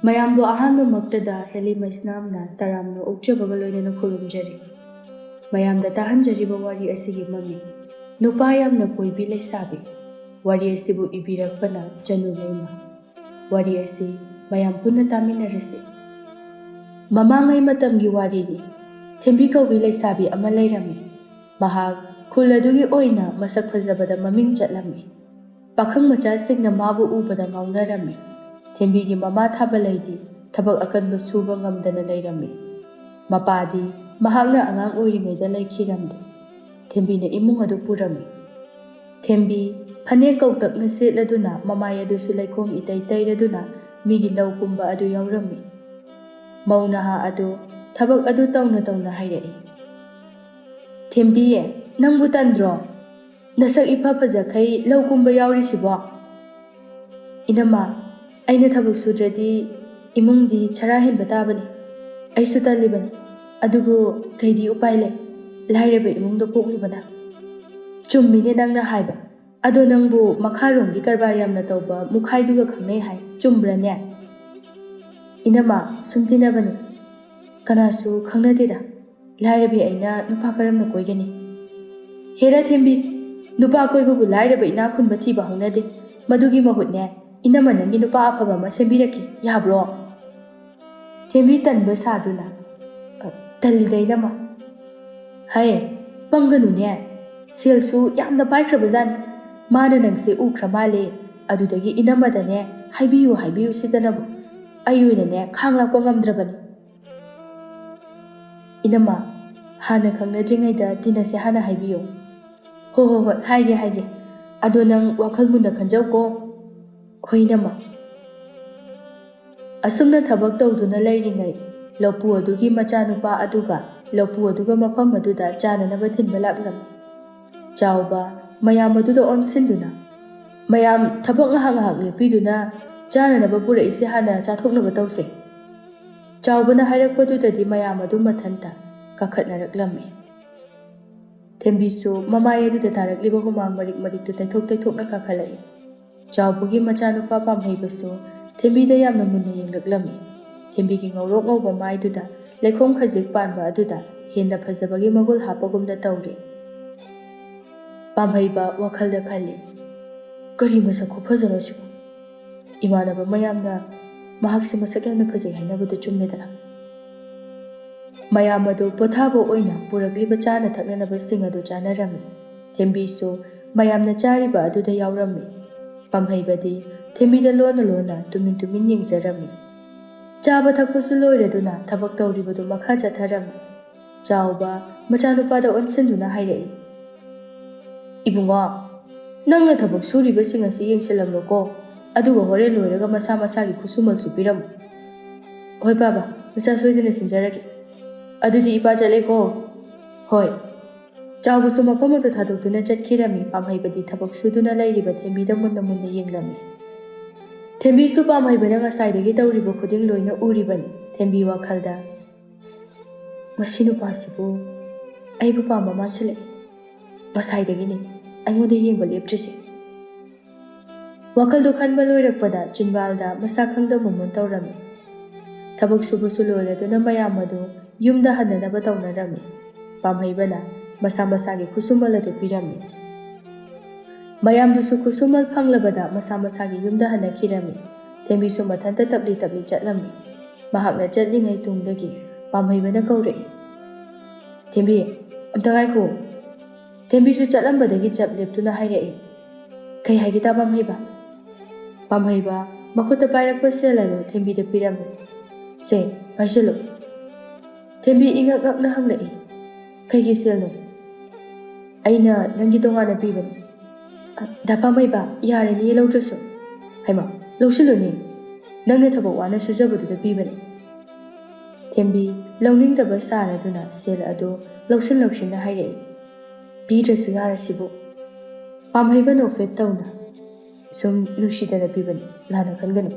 ꯃꯌꯥꯝꯕꯨ ꯑꯍꯥꯟꯕꯃꯛꯇꯗ ꯍꯦꯂꯤ ꯃꯩꯁꯅꯥꯝꯅ ꯇꯔꯥꯝꯅ ꯑꯣꯛꯆꯕꯒ ꯂꯣꯏꯅꯅ ꯈꯨꯔꯨꯝꯖꯔꯤ꯫ ꯃꯌꯥꯝꯗ ꯇꯥꯍꯟꯖꯔꯤꯕ ꯋꯥꯔꯤ ꯑꯁꯤꯒꯤ ꯃꯃꯤꯡ ꯅꯨꯄꯥ ꯌꯥꯝꯅ ꯀꯣꯏꯕꯤ ꯂꯩꯁꯥꯕꯤ꯫ ꯋꯥꯔꯤ ꯑꯁꯤꯕꯨ ꯏꯕꯤꯔꯛꯄꯅ ꯆꯅꯨ ꯂꯩꯃ꯫ ꯋꯥꯔꯤ ꯑꯁꯤ ꯃꯌꯥꯝ ꯄꯨꯟꯅ ꯇꯥꯃꯤꯟꯅꯔꯁꯤ꯫ ꯃꯃꯥꯡꯉꯩ ꯃꯇꯝꯒꯤ ꯋꯥꯔꯤꯅꯤ꯫ ꯊꯦꯝꯕꯤ ꯀꯧꯕꯤ ꯂꯩꯁꯥꯕꯤ ꯑꯃ ꯂꯩꯔꯝꯃꯤ꯫ ꯃꯍꯥꯛ ꯈꯨꯜ ꯑꯗꯨꯒꯤ ꯑꯣꯏꯅ ꯃꯁꯛ ꯐꯖꯕꯗ ꯃꯃꯤꯡ ꯆꯠꯂꯝꯃꯤ꯫ ꯄꯥꯈꯪ ꯃꯆꯥꯁꯤꯡꯅ ꯃꯥꯕꯨ ꯎꯕꯗ ꯉꯥꯎꯅꯔꯝꯃꯤ꯫ ꯊꯦꯝꯕꯤꯒꯤ ꯃꯃꯥ ꯊꯥꯕꯂꯩꯗꯤ ꯊꯕꯛ ꯑꯀꯟꯕ ꯁꯨꯕ ꯉꯝꯗꯅ ꯂꯩꯔꯝꯃꯤ꯫ ꯃꯄꯥꯗꯤ ꯃꯍꯥꯛꯅ ꯑꯉꯥꯡ ꯑꯣꯏꯔꯤꯉꯩꯗ ꯂꯩꯈꯤꯔꯝꯗꯦ꯫ ꯊꯦꯝꯕꯤꯅ ꯏꯃꯨꯡ ꯑꯗꯨ ꯄꯨꯔꯝꯃꯤ꯫ ꯊꯦꯝꯕꯤ ꯐꯅꯦꯛ ꯀꯧꯇꯛꯅ ꯁꯦꯠꯂꯗꯨꯅ ꯃꯃꯥꯏ ꯑꯗꯨꯁꯨ ꯂꯩꯈꯣꯝ ꯏꯇꯩ ꯇꯩꯔꯗꯨꯅ ꯃꯤꯒꯤ ꯂꯧ ꯀꯨꯝꯕ ꯑꯗꯨ ꯌꯥꯎꯔꯝꯃꯤ꯫ ꯃꯧ ꯅꯍꯥ ꯑꯗꯨ ꯊꯕꯛ ꯑꯗꯨ ꯇꯧꯅ ꯇꯧꯅ ꯍꯥꯏꯔꯛꯏ꯫ "ꯊꯦꯝꯕꯤ, ꯅꯪꯕꯨ ꯇꯟꯗ꯭ꯔꯣ? ꯅꯁꯛ ꯏꯐ ꯐꯖꯈꯩ ꯂꯧ ꯀꯨꯝꯕ ꯌꯥꯎꯔꯤꯁꯤꯕꯣ?" "ꯏꯅꯝꯃ, ꯑꯩꯅ ꯊꯕꯛ ꯁꯨꯗ꯭ꯔꯗꯤ ꯏꯃꯨꯡꯗꯤ ꯆꯔꯥ ꯍꯦꯟꯕ ꯇꯥꯕꯅꯤ꯫ ꯑꯩꯁꯨ ꯇꯜꯂꯤꯕꯅꯤ, ꯑꯗꯨꯕꯨ ꯀꯩꯗꯤ ꯎꯄꯥꯏ ꯂꯩ, ꯂꯥꯏꯔꯕ ꯏꯃꯨꯡꯗ ꯄꯣꯛꯂꯨꯕꯅ." "ꯆꯨꯝꯃꯤꯅꯦ ꯅꯪꯅ ꯍꯥꯏꯕ, ꯑꯗꯣ ꯅꯪꯕꯨ ꯃꯈꯥꯔꯣꯝꯒꯤ ꯀꯔꯕꯥꯔ ꯌꯥꯝꯅ ꯇꯧꯕ ꯃꯨꯈꯥꯏꯗꯨꯒ ꯈꯪꯅꯩ ꯍꯥꯏ, ꯆꯨꯝꯕ꯭ꯔꯅꯦ?" "ꯏꯅꯝꯃ, ꯁꯨꯝ ꯇꯤꯟꯅꯕꯅꯤ, ꯀꯅꯥꯁꯨ ꯈꯪꯅꯗꯦꯗ꯫ ꯂꯥꯏꯔꯕꯤ ꯑꯩꯅ ꯅꯨꯄꯥ ꯀꯔꯝꯅ ꯀꯣꯏꯒꯅꯤ?" "ꯍꯦꯔꯥ ꯊꯦꯝꯕꯤ, ꯅꯨꯄꯥ ꯀꯣꯏꯕꯕꯨ ꯂꯥꯏꯔꯕ ꯏꯅꯥꯛ ꯈꯨꯟꯕ ꯊꯤꯕ ꯍꯧꯅꯗꯦ꯫ ꯃꯗꯨꯒꯤ ꯃꯍꯨꯠꯅꯦ ꯏꯅꯝꯃ ꯅꯪꯒꯤ ꯅꯨꯄꯥ ꯑꯐꯕ ꯑꯃ ꯁꯦꯝꯕꯤꯔꯛꯀꯦ, ꯌꯥꯕ꯭ꯔꯣ?" ꯊꯦꯝꯕꯤ ꯇꯟꯕ ꯁꯥꯗꯨꯅ, "ꯇꯜꯂꯤꯗ ꯏꯅꯝꯃ." "ꯍꯩ, ꯄꯪꯒꯅꯨꯅꯦ, ꯁꯦꯜꯁꯨ ꯌꯥꯝꯅ ꯄꯥꯏꯈ꯭ꯔꯕꯖꯥꯠꯅꯤ꯫ ꯃꯥꯅ ꯅꯪꯁꯦ ꯎꯈ꯭ꯔ ꯃꯥꯜꯂꯦ, ꯑꯗꯨꯗꯒꯤ ꯏꯅꯝꯃꯗꯅꯦ ꯍꯥꯏꯕꯤꯌꯨ ꯍꯥꯏꯕꯤꯌꯨ ꯁꯤꯗꯅꯕꯨ ꯑꯩ ꯑꯣꯏꯅꯅꯦ ꯈꯥꯡ ꯂꯥꯛꯄ ꯉꯝꯗ꯭ꯔꯕꯅꯤ." "ꯏꯅꯝꯃ, ꯍꯥꯟꯅ ꯈꯪꯅꯗ꯭ꯔꯤꯉꯩꯗ ꯇꯤꯟꯅꯁꯦ ꯍꯥꯟꯅ ꯍꯥꯏꯕꯤꯌꯨ." "ꯍꯣꯏ, ꯍꯥꯏꯒꯦ. ꯑꯗꯣ ꯅꯪ ꯋꯥꯈꯜ ꯃꯨꯟꯅ ꯈꯟꯖꯧꯀꯣ." "ꯍꯣꯏ ꯏꯅꯝꯃ." ꯑꯁꯨꯝꯅ ꯊꯕꯛ ꯇꯧꯗꯨꯅ ꯂꯩꯔꯤꯉꯩ ꯂꯧꯄꯨ ꯑꯗꯨꯒꯤ ꯃꯆꯥꯅꯨꯄꯥ ꯑꯗꯨꯒ ꯂꯧꯄꯨ ꯑꯗꯨꯒ ꯃꯐꯝ ꯑꯗꯨꯗ ꯆꯥꯅꯅꯕ ꯊꯤꯟꯕ ꯂꯥꯛꯂꯝꯃꯤ꯫ ꯆꯥꯎꯕ ꯃꯌꯥꯝ ꯑꯗꯨꯗ ꯑꯣꯟꯁꯤꯟꯗꯨꯅ, "ꯃꯌꯥꯝ ꯊꯕꯛ ꯉꯥꯏꯍꯥꯛ ꯂꯦꯞꯄꯤꯗꯨꯅ ꯆꯥꯅꯅꯕ ꯄꯨꯔꯛꯏꯁꯦ ꯍꯥꯟꯅ ꯆꯥꯊꯣꯛꯅꯕ ꯇꯧꯁꯦ." ꯆꯥꯎꯕꯅ ꯍꯥꯏꯔꯛꯄꯗꯨꯗꯗꯤ ꯃꯌꯥꯝ ꯑꯗꯨ ꯃꯊꯟꯇ ꯀꯥꯈꯠꯅꯔꯛꯂꯝꯃꯤ꯫ ꯊꯦꯝꯕꯤꯁꯨ ꯃꯃꯥꯏ ꯑꯗꯨꯗ ꯇꯥꯔꯛꯂꯤꯕ ꯍꯨꯃꯥꯡ ꯃꯔꯤꯛ ꯃꯔꯤꯛꯇꯨ ꯇꯩꯊꯣꯛꯅ ꯀꯥꯈꯠꯂꯛꯏ꯫ ꯆꯥꯎꯕꯒꯤ ꯃꯆꯥꯅꯨꯄꯥ ꯄꯥꯝꯍꯩꯕꯁꯨ ꯊꯦꯝꯕꯤꯗ ꯌꯥꯝꯅ ꯃꯨꯟꯅ ꯌꯦꯡꯂꯛꯂꯝꯃꯤ꯫ ꯊꯦꯝꯕꯤꯒꯤ ꯉꯧꯔꯣꯛ ꯉꯧꯕ ꯃꯥꯏꯗꯨꯗ ꯂꯩꯈꯣꯝ ꯈꯖꯤꯛ ꯄꯥꯟꯕ ꯑꯗꯨꯗ ꯍꯦꯟꯅ ꯐꯖꯕꯒꯤ ꯃꯒꯨꯜ ꯍꯥꯞꯄꯒꯨꯝꯅ ꯇꯧꯔꯤ꯫ ꯄꯥꯝꯍꯩꯕ ꯋꯥꯈꯜꯗ ꯈꯜꯂꯤ, "ꯀꯔꯤ ꯃꯁꯛ ꯈꯨꯐꯖꯅꯣ ꯁꯤꯕꯨ? ꯏꯃꯥꯟꯅꯕ ꯃꯌꯥꯝꯅ ꯃꯍꯥꯛꯁꯦ ꯃꯁꯛ ꯌꯥꯝꯅ ꯐꯖꯩ ꯍꯥꯏꯅꯕꯗꯨ ꯆꯨꯝꯃꯦꯗꯅ." ꯃꯌꯥꯝ ꯑꯗꯨ ꯄꯣꯊꯥꯕ ꯑꯣꯏꯅ ꯄꯨꯔꯛꯂꯤꯕ ꯆꯥꯅ ꯊꯛꯅꯅꯕꯁꯤꯡ ꯑꯗꯨ ꯆꯥꯅꯔꯝꯃꯤ꯫ ꯊꯦꯝꯕꯤꯁꯨ ꯃꯌꯥꯝꯅ ꯆꯥꯔꯤꯕ ꯑꯗꯨꯗ ꯌꯥꯎꯔꯝꯃꯤ꯫ ꯄꯥꯝꯍꯩꯕꯗꯤ ꯊꯦꯝꯕꯤꯗ ꯂꯣꯟꯅ ꯂꯣꯟꯅ ꯇꯨꯃꯤꯟ ꯌꯦꯡꯖꯔꯝꯃꯤ꯫ ꯆꯥꯕ ꯊꯛꯄꯁꯨ ꯂꯣꯏꯔꯗꯨꯅ ꯊꯕꯛ ꯇꯧꯔꯤꯕꯗꯨ ꯃꯈꯥ ꯆꯠꯊꯔꯝꯃꯤ꯫ ꯆꯥꯎꯕ ꯃꯆꯥꯅꯨꯄꯥꯗ ꯑꯣꯟꯁꯤꯟꯗꯨꯅ ꯍꯥꯏꯔꯛꯏ, "ꯏꯕꯨꯡꯉꯣ, ꯅꯪꯅ ꯊꯕꯛ ꯁꯨꯔꯤꯕꯁꯤꯡ ꯑꯁꯤ ꯌꯦꯡꯁꯤꯜꯂꯝꯂꯣꯀꯣ, ꯑꯗꯨꯒ ꯍꯣꯔꯦꯟ ꯂꯣꯏꯔꯒ ꯃꯁꯥ ꯃꯁꯥꯒꯤ ꯈꯨꯠꯁꯨꯃꯜꯁꯨ ꯄꯤꯔꯝꯃꯨ." "ꯍꯣꯏ ꯕꯥꯕꯥ, ꯅꯆꯥ ꯁꯣꯏꯗꯅ ꯁꯤꯟꯖꯔꯒꯦ." "ꯑꯗꯨꯗꯤ ꯏꯄꯥ ꯆꯠꯂꯦꯀꯣ." "ꯍꯣꯏ." ꯆꯥꯎꯕꯁꯨ ꯃꯐꯝ ꯑꯗꯨ ꯊꯥꯗꯣꯛꯇꯨꯅ ꯆꯠꯈꯤꯔꯝꯃꯤ꯫ ꯄꯥꯝꯍꯩꯕꯗꯤ ꯊꯕꯛ ꯁꯨꯗꯨꯅ ꯂꯩꯔꯤꯕ ꯊꯦꯝꯕꯤꯗ ꯃꯨꯟꯅ ꯌꯦꯡꯂꯝꯃꯤ꯫ ꯊꯦꯝꯕꯤꯁꯨ ꯄꯥꯝꯍꯩꯕꯅ ꯉꯁꯥꯏꯗꯒꯤ ꯇꯧꯔꯤꯕ ꯈꯨꯗꯤꯡ ꯂꯣꯏꯅ ꯎꯔꯤꯕꯅꯤ꯫ ꯊꯦꯝꯕꯤ ꯋꯥꯈꯜꯗ, "ꯃꯁꯤ ꯅꯨꯄꯥꯁꯤꯕꯨ ꯑꯩꯕꯨ ꯄꯥꯝꯕ ꯃꯥꯟꯁꯤꯜꯂꯛꯏ꯫ ꯉꯁꯥꯏꯗꯒꯤꯅꯤ ꯑꯩꯉꯣꯟꯗ ꯌꯦꯡꯕ ꯂꯦꯞꯇ꯭ꯔꯤꯁꯦ." ꯋꯥꯈꯜꯗꯨ ꯈꯟꯕ ꯂꯣꯏꯔꯛꯄꯗ ꯆꯤꯟꯕꯥꯜꯗ ꯃꯁꯥ ꯈꯪꯗ ꯃꯣꯃꯣꯟ ꯇꯧꯔꯝꯃꯤ꯫ ꯊꯕꯛ ꯁꯨꯕꯁꯨ ꯂꯣꯏꯔꯗꯨꯅ ꯃꯌꯥꯝ ꯑꯗꯨ ꯌꯨꯝꯗ ꯍꯟꯅꯅꯕ ꯇꯧꯅꯔꯝꯃꯤ꯫ ꯄꯥꯝꯍꯩꯕꯅ ꯃꯁꯥ ꯃꯁꯥꯒꯤ ꯈꯨꯠꯁꯨꯃꯜ ꯑꯗꯨ ꯄꯤꯔꯝꯃꯤ꯫ ꯃꯌꯥꯝꯗꯨꯁꯨ ꯈꯨꯠꯁꯨꯃꯜ ꯐꯪꯂꯕꯗ ꯃꯁꯥ ꯃꯁꯥꯒꯤ ꯌꯨꯝꯗ ꯍꯟꯅꯈꯤꯔꯝꯃꯤ꯫ ꯊꯦꯝꯕꯤꯁꯨ ꯃꯊꯟꯇ ꯇꯞꯂꯤ ꯆꯠꯂꯝꯃꯤ꯫ ꯃꯍꯥꯛꯅ ꯆꯠꯂꯤꯉꯩ ꯇꯨꯡꯗꯒꯤ ꯄꯥꯝꯍꯩꯕꯅ ꯀꯧꯔꯛꯏ, "ꯊꯦꯝꯕꯤ, ꯑꯝꯇ ꯉꯥꯏꯈꯣ." ꯊꯦꯝꯕꯤꯁꯨ ꯆꯠꯂꯝꯕꯗꯒꯤ ꯆꯞ ꯂꯦꯞꯇꯨꯅ ꯍꯥꯏꯔꯛꯏ, "ꯀꯩ ꯍꯥꯏꯒꯦ ꯄꯥꯝꯍꯩꯕ?" ꯄꯥꯝꯍꯩꯕ ꯃꯈꯨꯠꯇ ꯄꯥꯏꯔꯛꯄ ꯁꯦꯜ ꯑꯗꯨ ꯊꯦꯝꯕꯤꯗ ꯄꯤꯔꯝꯃꯤ꯫ "ꯁꯦ, ꯄꯥꯏꯁꯤꯜꯂꯨ." ꯊꯦꯝꯕꯤ ꯏꯉꯛ ꯉꯛꯅ ꯍꯪꯂꯛꯏ, "ꯀꯩꯒꯤ ꯁꯦꯜꯅꯣ?" "ꯑꯩꯅ ꯅꯪꯒꯤ ꯇꯣꯉꯥꯟꯅ ꯄꯤꯕꯅꯤ." "ꯗꯥ ꯄꯥꯝꯍꯩꯕ, ꯌꯥꯔꯅꯤꯌꯦ ꯂꯧꯗ꯭ꯔꯁꯨ." "ꯍꯩꯃꯥ, ꯂꯧꯁꯤꯜꯂꯨꯅꯦ, ꯅꯪꯅ ꯊꯕꯛ ꯋꯥꯅ ꯁꯨꯖꯕꯗꯨꯗ ꯄꯤꯕꯅꯤ." ꯊꯦꯝꯕꯤ ꯂꯧꯅꯤꯡꯗꯕ ꯁꯥꯔꯗꯨꯅ ꯁꯦꯜ ꯑꯗꯨ ꯂꯧꯁꯤꯟꯅ ꯍꯥꯏꯔꯛꯏ, "ꯄꯤꯗ꯭ꯔꯁꯨ ꯌꯥꯔꯁꯤꯕꯨ." ꯄꯥꯝꯍꯩꯕ ꯅꯣꯛꯐꯦꯠ ꯇꯧꯅ, "ꯁꯨꯝ ꯅꯨꯡꯁꯤꯗꯅ ꯄꯤꯕꯅꯤ, ꯂꯥꯟꯅ ꯈꯟꯒꯅꯨ."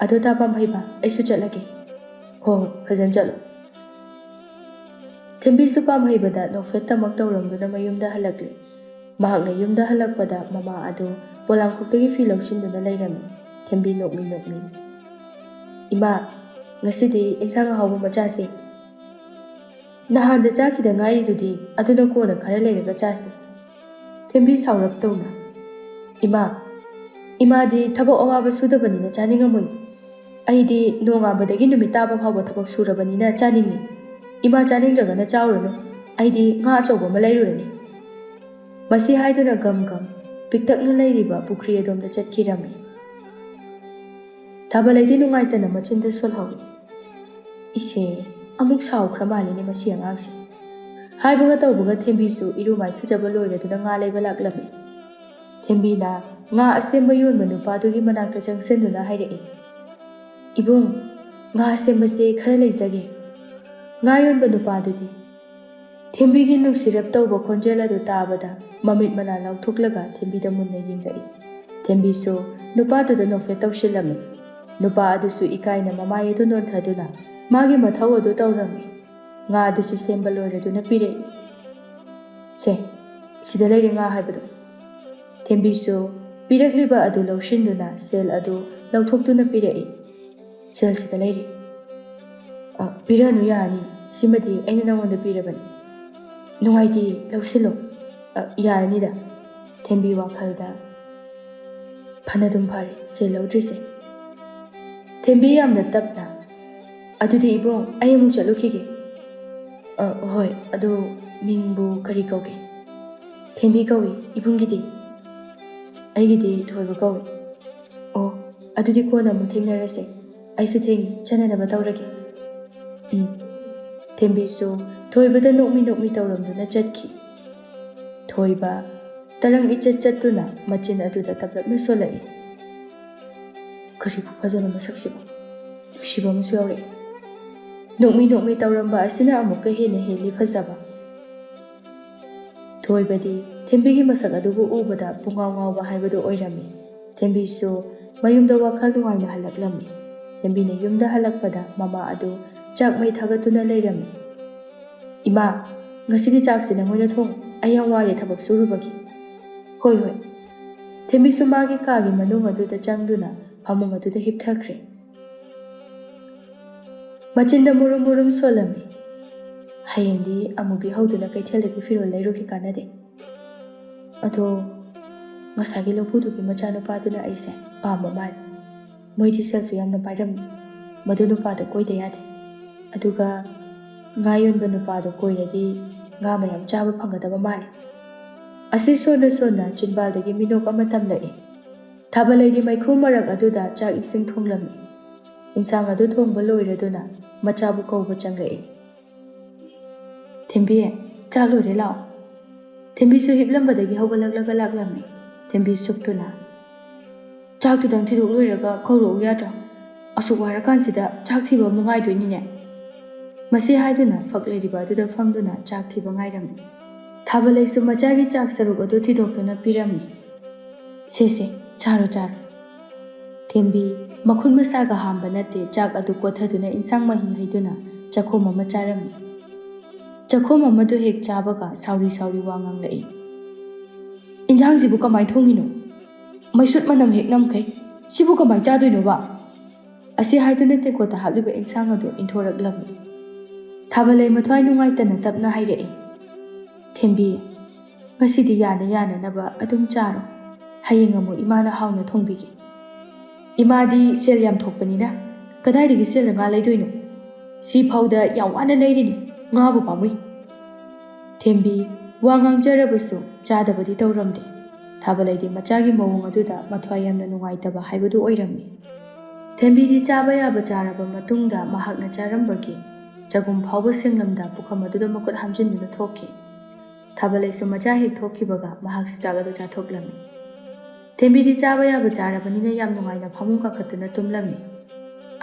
"ꯑꯗꯣ ꯗꯥ ꯄꯥꯝꯍꯩꯕ, ꯑꯩꯁꯨ ꯆꯠꯂꯒꯦ." "ꯍꯣꯏ, ꯐꯖꯅ ꯆꯠꯂꯣ." ꯊꯦꯝꯕꯤꯁꯨ ꯄꯥꯝꯍꯩꯕꯗ ꯅꯣꯛꯐꯦꯠꯇꯃꯛ ꯇꯧꯔꯝꯗꯨꯅ ꯃꯌꯨꯝꯗ ꯍꯜꯂꯛꯂꯤ꯫ ꯃꯍꯥꯛꯅ ꯌꯨꯝꯗ ꯍꯜꯂꯛꯄꯗ ꯃꯃꯥ ꯑꯗꯨ ꯄꯣꯂꯥꯡꯈꯣꯛꯇꯒꯤ ꯐꯤ ꯂꯧꯁꯤꯟꯗꯨꯅ ꯂꯩꯔꯝꯃꯤ꯫ ꯊꯦꯝꯕꯤ ꯅꯣꯛꯃꯤ ꯏꯃꯥ, ꯉꯁꯤꯗꯤ ꯏꯟꯁꯥꯡ ꯑꯍꯥꯎꯕ ꯑꯃ ꯆꯥꯁꯤ꯫ ꯅꯍꯥꯟꯗ ꯆꯥꯈꯤꯗ ꯉꯥꯏꯔꯤꯗꯨꯗꯤ ꯑꯗꯨꯅ ꯀꯣꯟꯅ ꯈꯔ ꯂꯩꯔꯒ ꯆꯥꯁꯤ꯫ ꯊꯦꯝꯕꯤ ꯁꯥꯎꯔꯞ ꯇꯧꯅ, ꯏꯃꯥ, ꯏꯃꯥꯗꯤ ꯊꯕꯛ ꯑꯋꯥꯕ ꯁꯨꯗꯕꯅꯤꯅ ꯆꯥꯅꯤꯡꯉꯝꯃꯣꯏ꯫ ꯑꯩꯗꯤ ꯅꯣꯡꯉꯥꯟꯕꯗꯒꯤ ꯅꯨꯃꯤꯠ ꯇꯥꯕ ꯐꯥꯎꯕ ꯊꯕꯛ ꯁꯨꯔꯕꯅꯤꯅ ꯆꯥꯅꯤꯡꯉꯤ꯫ ꯏꯃꯥ ꯆꯥꯅꯤꯡꯗ꯭ꯔꯒꯅ ꯆꯥꯎꯔꯅꯨ, ꯑꯩꯗꯤ ꯉꯥ ꯑꯆꯧꯕ ꯑꯃ ꯂꯩꯔꯨꯔꯅꯤ꯫ ꯃꯁꯤ ꯍꯥꯏꯗꯨꯅ ꯒꯝ ꯒꯝ ꯄꯤꯛꯇꯛꯅ ꯂꯩꯔꯤꯕ ꯄꯨꯈ꯭ꯔꯤ ꯑꯗꯣꯝꯗ ꯆꯠꯈꯤꯔꯝꯃꯤ꯫ ꯊꯥꯕꯂꯩꯗꯤ ꯅꯨꯡꯉꯥꯏꯇꯅ ꯃꯆꯤꯟꯗ ꯁꯣꯜꯍꯧꯏ꯫ ꯏꯁꯦ, ꯑꯃꯨꯛ ꯁꯥꯎꯈ꯭ꯔ ꯃꯥꯜꯂꯤꯅꯦ ꯃꯁꯤ ꯑꯉꯥꯡꯁꯤ꯫ ꯍꯥꯏꯕꯒ ꯇꯧꯕꯒ ꯊꯦꯝꯕꯤꯁꯨ ꯏꯔꯨ ꯃꯥꯏꯊꯖꯕ ꯂꯣꯏꯔꯗꯨꯅ ꯉꯥ ꯂꯩꯕ ꯂꯥꯛꯂꯝꯃꯤ꯫ ꯊꯦꯝꯕꯤꯅ ꯉꯥ ꯑꯁꯦꯝꯕ ꯌꯣꯟꯕ ꯅꯨꯄꯥꯗꯨꯒꯤ ꯃꯅꯥꯛꯇ ꯆꯪꯁꯤꯟꯗꯨꯅ ꯍꯥꯏꯔꯛꯏ, ꯏꯕꯨꯡ, ꯉꯥ ꯑꯁꯦꯝꯕꯁꯦ ꯈꯔ ꯂꯩꯖꯒꯦ꯫ ꯉꯥ ꯌꯣꯟꯕ ꯅꯨꯄꯥꯗꯨꯗꯤ ꯊꯦꯝꯕꯤꯒꯤ ꯅꯨꯡꯁꯤꯔꯞ ꯇꯧꯕ ꯈꯣꯟꯖꯦꯜ ꯑꯗꯨ ꯇꯥꯕꯗ ꯃꯃꯤꯠ ꯃꯅꯥ ꯂꯥꯎꯊꯣꯛꯂꯒ ꯊꯦꯝꯕꯤꯗ ꯃꯨꯟꯅ ꯌꯦꯡꯂꯛꯏ꯫ ꯊꯦꯝꯕꯤꯁꯨ ꯅꯨꯄꯥꯗꯨꯗ ꯅꯣꯛꯐꯦꯠ ꯇꯧꯁꯤꯜꯂꯝꯃꯤ꯫ ꯅꯨꯄꯥ ꯑꯗꯨꯁꯨ ꯏꯀꯥꯏꯅ ꯃꯃꯥꯏ ꯑꯗꯨ ꯅꯣꯟꯊꯗꯨꯅ ꯃꯥꯒꯤ ꯃꯊꯧ ꯑꯗꯨ ꯇꯧꯔꯝꯃꯤ꯫ ꯉꯥ ꯑꯗꯨꯁꯨ ꯁꯦꯝꯕ ꯂꯣꯏꯔꯗꯨꯅ ꯄꯤꯔꯛꯏ꯫ ꯁꯦ, ꯁꯤꯗ ꯂꯩꯔꯦ ꯉꯥ ꯍꯥꯏꯕꯗꯣ꯫ ꯊꯦꯝꯕꯤꯁꯨ ꯄꯤꯔꯛꯂꯤꯕ ꯑꯗꯨ ꯂꯧꯁꯤꯟꯗꯨꯅ ꯁꯦꯜ ꯑꯗꯨ ꯂꯧꯊꯣꯛꯇꯨꯅ ꯄꯤꯔꯛꯏ꯫ ꯁꯦꯜ ꯁꯤꯗ ꯂꯩꯔꯤ꯫ ꯄꯤꯔꯛꯑꯅꯨ ꯌꯥꯔꯅꯤ, ꯁꯤꯃꯗꯤ ꯑꯩꯅ ꯅꯉꯣꯟꯗ ꯄꯤꯔꯕꯅꯤ꯫ ꯅꯨꯡꯉꯥꯏꯇꯦ, ꯂꯧꯁꯤꯜꯂꯣ꯫ ꯌꯥꯔꯅꯤꯗ꯫ ꯊꯦꯝꯕꯤ ꯋꯥꯈꯜꯗ, ꯐꯅꯗꯨꯝ ꯐꯔꯦ ꯁꯦꯜ ꯂꯧꯗ꯭ꯔꯤꯁꯦ꯫ ꯊꯦꯝꯕꯤ ꯌꯥꯝꯅ ꯇꯞꯅ, ꯑꯗꯨꯗꯤ ꯏꯕꯨꯡ, ꯑꯩ ꯑꯃꯨꯛ ꯆꯠꯂꯨꯈꯤꯒꯦ꯫ ꯍꯣꯏ, ꯑꯗꯣ ꯃꯤꯡꯕꯨ ꯀꯔꯤ ꯀꯧꯒꯦ? ꯊꯦꯝꯕꯤ ꯀꯧꯏ, ꯏꯕꯨꯡꯒꯤꯗꯤ? ꯑꯩꯒꯤꯗꯤ ꯊꯣꯏꯕ ꯀꯧꯏ꯫ ꯑꯣ, ꯑꯗꯨꯗꯤ ꯀꯣꯟꯅ ꯑꯃꯨꯛ ꯊꯦꯡꯅꯔꯁꯦ, ꯑꯩꯁꯨ ꯊꯦꯡꯉꯤ, ꯆꯠꯅꯅꯕ ꯇꯧꯔꯒꯦ꯫ ꯊꯦꯝꯕꯤꯁꯨ ꯊꯣꯏꯕꯗ ꯅꯣꯛꯃꯤ ꯅꯣꯛꯃꯤ ꯇꯧꯔꯝꯗꯨꯅ ꯆꯠꯈꯤ꯫ ꯊꯣꯏꯕ ꯇꯔꯪ ꯏꯆꯠ ꯆꯠꯇꯨꯅ ꯃꯆꯤꯟ ꯑꯗꯨꯗ ꯇꯞꯂꯞꯅ ꯁꯣꯜꯂꯛꯏ꯫ ꯀꯔꯤ ꯈꯨꯐꯖꯅꯣ ꯃꯁꯛꯁꯤꯕꯨ, ꯅꯨꯡꯁꯤꯕ ꯑꯃꯁꯨ ꯌꯥꯎꯔꯛꯏ꯫ ꯅꯣꯛꯃꯤ ꯅꯣꯛꯃꯤ ꯇꯧꯔꯝꯕ ꯑꯁꯤꯅ ꯑꯃꯨꯛꯀ ꯍꯦꯟꯅ ꯍꯦꯜꯂꯤ ꯐꯖꯕ꯫ ꯊꯣꯏꯕꯗꯤ ꯊꯦꯝꯕꯤꯒꯤ ꯃꯁꯛ ꯑꯗꯨꯕꯨ ꯎꯕꯗ ꯄꯨꯡꯉꯥꯎ ꯉꯥꯎꯕ ꯍꯥꯏꯕꯗꯨ ꯑꯣꯏꯔꯝꯃꯤ꯫ ꯊꯦꯝꯕꯤꯁꯨ ꯃꯌꯨꯝꯗ ꯋꯥꯈꯜ ꯅꯨꯡꯉꯥꯏꯅ ꯍꯜꯂꯛꯂꯝꯃꯤ꯫ ꯊꯦꯝꯕꯤꯅ yumda ꯍꯜꯂꯛꯄꯗ ꯃꯃꯥ ꯑꯗꯨ ꯆꯥꯛ ꯃꯩ ꯊꯥꯒꯠꯇꯨꯅ ꯂꯩꯔꯝꯃꯤ꯫ ꯏꯃꯥ, ꯉꯁꯤꯗꯤ ꯆꯥꯛꯁꯤ ꯅꯪ ꯑꯣꯏꯅ ꯊꯣꯡꯉꯨ, ꯑꯩ ꯌꯥꯝ ꯋꯥꯔꯦ ꯊꯕꯛ ꯁꯨꯔꯨꯕꯒꯤ꯫ ꯍꯣꯏ ꯍꯣꯏ꯫ ꯊꯦꯝꯕꯤꯁꯨ ꯃꯥꯒꯤ ꯀꯥꯒꯤ ꯃꯅꯨꯡ ꯑꯗꯨꯗ ꯆꯪꯗꯨꯅ ꯐꯃꯨꯡ ꯑꯗꯨꯗ ꯍꯤꯞꯊꯈ꯭ꯔꯦ꯫ ꯃꯆꯤꯟꯗ ꯃꯨꯔꯨꯝ ꯃꯨꯔꯨꯝ ꯁꯣꯜꯂꯝꯃꯤ꯫ ꯍꯌꯦꯡꯗꯤ ꯑꯃꯨꯕꯤ ꯍꯧꯗꯨꯅ ꯀꯩꯊꯦꯜꯗꯒꯤ ꯐꯤꯔꯣꯜ ꯂꯩꯔꯨꯒꯦ ꯀꯥꯟꯅꯗꯦ꯫ ꯑꯗꯣ ꯉꯁꯥꯏꯒꯤ ꯂꯧꯄꯨꯗꯨꯒꯤ ꯃꯆꯥꯅꯨꯄꯥꯗꯨꯅ ꯑꯩꯁꯦ ꯄꯥꯝꯕ ꯃꯥꯜꯂꯦ꯫ ꯃꯣꯏꯗꯤ ꯁꯦꯜꯁꯨ ꯌꯥꯝꯅ ꯄꯥꯏꯔꯝꯃꯤ꯫ ꯃꯗꯨ ꯅꯨꯄꯥꯗꯣ ꯀꯣꯏꯗ ꯌꯥꯗꯦ꯫ ꯑꯗꯨꯒ ꯉꯥ ꯌꯣꯟꯕ ꯅꯨꯄꯥꯗꯣ ꯀꯣꯏꯔꯗꯤ ꯉꯥ ꯃꯌꯥꯝ ꯆꯥꯕ ꯐꯪꯒꯗꯕ ꯃꯥꯜꯂꯦ꯫ ꯑꯁꯤ ꯁꯣꯟꯅ ꯁꯣꯟꯅ ꯆꯤꯟꯕꯥꯜꯗꯒꯤ ꯃꯤꯅꯣꯛ ꯑꯃ ꯇꯝꯂꯛꯏ꯫ ꯊꯥꯕꯂꯩꯗꯤ ꯃꯩꯈꯨ ꯃꯔꯛ ꯑꯗꯨꯗ ꯆꯥꯛ ꯏꯁꯤꯡ ꯊꯣꯡꯂꯝꯃꯤ꯫ ꯏꯟꯁꯥꯡ ꯑꯗꯨ ꯊꯣꯡꯕ ꯂꯣꯏꯔꯗꯨꯅ ꯃꯆꯥꯕꯨ ꯀꯧꯕ ꯆꯪꯂꯛꯏ꯫ ꯊꯦꯝꯕꯤ, ꯆꯥꯛ ꯂꯣꯏꯔꯦ ꯂꯥꯛꯑꯣ꯫ ꯊꯦꯝꯕꯤꯁꯨ ꯍꯤꯞꯂꯝꯕꯗꯒꯤ ꯍꯧꯒꯠꯂꯛꯂꯒ ꯂꯥꯛꯂꯝꯃꯤ꯫ ꯊꯦꯝꯕꯤ ꯁꯨꯛꯇꯨꯅ, ꯆꯥꯛꯇꯨꯗꯪ ꯊꯤꯗꯣꯛ ꯂꯣꯏꯔꯒ ꯀꯧꯔꯛꯎ ꯌꯥꯗ꯭ꯔꯣ? ꯑꯁꯨꯛ ꯋꯥꯔꯀꯥꯟꯁꯤꯗ ꯆꯥꯛ ꯊꯤꯕ ꯑꯃꯨꯛ ꯉꯥꯏꯗꯣꯏꯅꯤꯅꯦ꯫ ꯃꯁꯤ ꯍꯥꯏꯗꯨꯅ ꯐꯛ ꯂꯩꯔꯤꯕ ꯑꯗꯨꯗ ꯐꯝꯗꯨꯅ ꯆꯥꯛ ꯊꯤꯕ ꯉꯥꯏꯔꯝꯃꯤ꯫ ꯊꯥꯕꯂꯩꯁꯨ ꯃꯆꯥꯒꯤ ꯆꯥꯛ ꯁꯔꯨꯛ ꯑꯗꯨ ꯊꯤꯗꯣꯛꯇꯨꯅ ꯄꯤꯔꯝꯃꯤ꯫ ꯁꯦ, ꯆꯥꯔꯣ ꯆꯥꯔꯣ꯫ ꯊꯦꯝꯕꯤ ꯃꯈꯨꯠ ꯃꯁꯥꯒ ꯍꯥꯝꯕ ꯅꯠꯇꯦ ꯆꯥꯛ ꯑꯗꯨ ꯀꯣꯠꯊꯗꯨꯅ ꯏꯟꯁꯥꯡ ꯃꯍꯤ ꯍꯩꯗꯨꯅ ꯆꯈꯣꯝ ꯑꯃ ꯆꯥꯔꯝꯃꯤ꯫ ꯆꯈꯣꯝ ꯑꯃꯗꯨ ꯍꯦꯛ ꯆꯥꯕꯒ ꯁꯥꯎꯔꯤ ꯁꯥꯎꯔꯤ ꯋꯥ ꯉꯥꯡꯂꯛꯏ꯫ ꯏꯟꯁꯥꯡꯁꯤꯕꯨ ꯀꯃꯥꯏ ꯊꯣꯡꯉꯤꯅꯣ? ꯃꯩꯁꯨꯠ ꯃꯅꯝ ꯍꯦꯛ ꯅꯝꯈꯩ, ꯁꯤꯕꯨ ꯀꯃꯥꯏ ꯆꯥꯗꯣꯏꯅꯣꯕ? ꯑꯁꯤ ꯍꯥꯏꯗꯨꯅ ꯇꯦꯡꯀꯣꯠꯇ ꯍꯥꯞꯂꯤꯕ ꯏꯟꯁꯥꯡ ꯑꯗꯨ ꯏꯟꯊꯣꯔꯛꯂꯝꯃꯤ꯫ ꯊꯥꯕꯂꯩ ꯃꯊ꯭ꯋꯥꯏ ꯅꯨꯡꯉꯥꯏꯇꯅ ꯇꯞꯅ ꯍꯥꯏꯔꯛꯏ꯫ ꯊꯦꯝꯕꯤ, ꯉꯁꯤꯗꯤ ꯌꯥꯅ ꯌꯥꯅꯅꯕ ꯑꯗꯨꯝ ꯆꯥꯔꯣ, ꯍꯌꯦꯡ ꯑꯃꯨꯛ ꯏꯃꯥꯅ ꯍꯥꯎꯅ ꯊꯣꯡꯕꯤꯒꯦ꯫ ꯏꯃꯥꯗꯤ ꯁꯦꯜ ꯌꯥꯝ ꯊꯣꯛꯄꯅꯤꯅ ꯀꯗꯥꯏꯗꯒꯤ ꯁꯦꯜꯗ ꯉꯥ ꯂꯩꯗꯣꯏꯅꯣ? ꯁꯤ ꯐꯥꯎꯗ ꯌꯥꯝ ꯋꯥꯅ ꯂꯩꯔꯤꯅꯤ, ꯉꯥꯕꯨ ꯄꯥꯝꯃꯨꯏ꯫ ꯊꯦꯝꯕꯤ ꯋꯥ ꯉꯥꯡꯖꯔꯕꯁꯨ ꯆꯥꯗꯕꯗꯤ ꯇꯧꯔꯝꯗꯦ꯫ ꯊꯥꯕꯂꯩꯗꯤ ꯃꯆꯥꯒꯤ ꯃꯑꯣꯡ ꯑꯗꯨꯗ ꯃꯊ꯭ꯋꯥꯏ ꯌꯥꯝꯅ ꯅꯨꯡꯉꯥꯏꯇꯕ ꯍꯥꯏꯕꯗꯨ ꯑꯣꯏꯔꯝꯃꯤ꯫ ꯊꯦꯝꯕꯤꯗꯤ ꯆꯥꯕ ꯌꯥꯕ ꯆꯥꯔꯕ ꯃꯇꯨꯡꯗ ꯃꯍꯥꯛꯅ ꯆꯥꯔꯝꯕꯒꯤ ꯆꯒꯨꯝ ꯐꯥꯎꯕ ꯁꯦꯡꯂꯝꯗ ꯄꯨꯈꯝ ꯑꯗꯨꯗ ꯃꯈꯨꯠ ꯍꯥꯝꯖꯤꯟꯗꯨꯅ ꯊꯣꯛꯈꯤ꯫ ꯊꯥꯕꯂꯩꯁꯨ ꯃꯆꯥ ꯍꯦꯛ ꯊꯣꯛꯈꯤꯕꯒ ꯃꯍꯥꯛꯁꯨ ꯆꯥꯛ ꯑꯗꯨ ꯆꯥꯊꯣꯛꯂꯝꯃꯤ꯫ ꯊꯦꯝꯕꯤꯗꯤ ꯆꯥꯕ ꯌꯥꯕ ꯆꯥꯔꯕꯅꯤꯅ ꯌꯥꯝ ꯅꯨꯡꯉꯥꯏꯅ ꯐꯃꯨꯡ ꯀꯥꯈꯠꯇꯨꯅ ꯇꯨꯝꯂꯝꯃꯤ꯫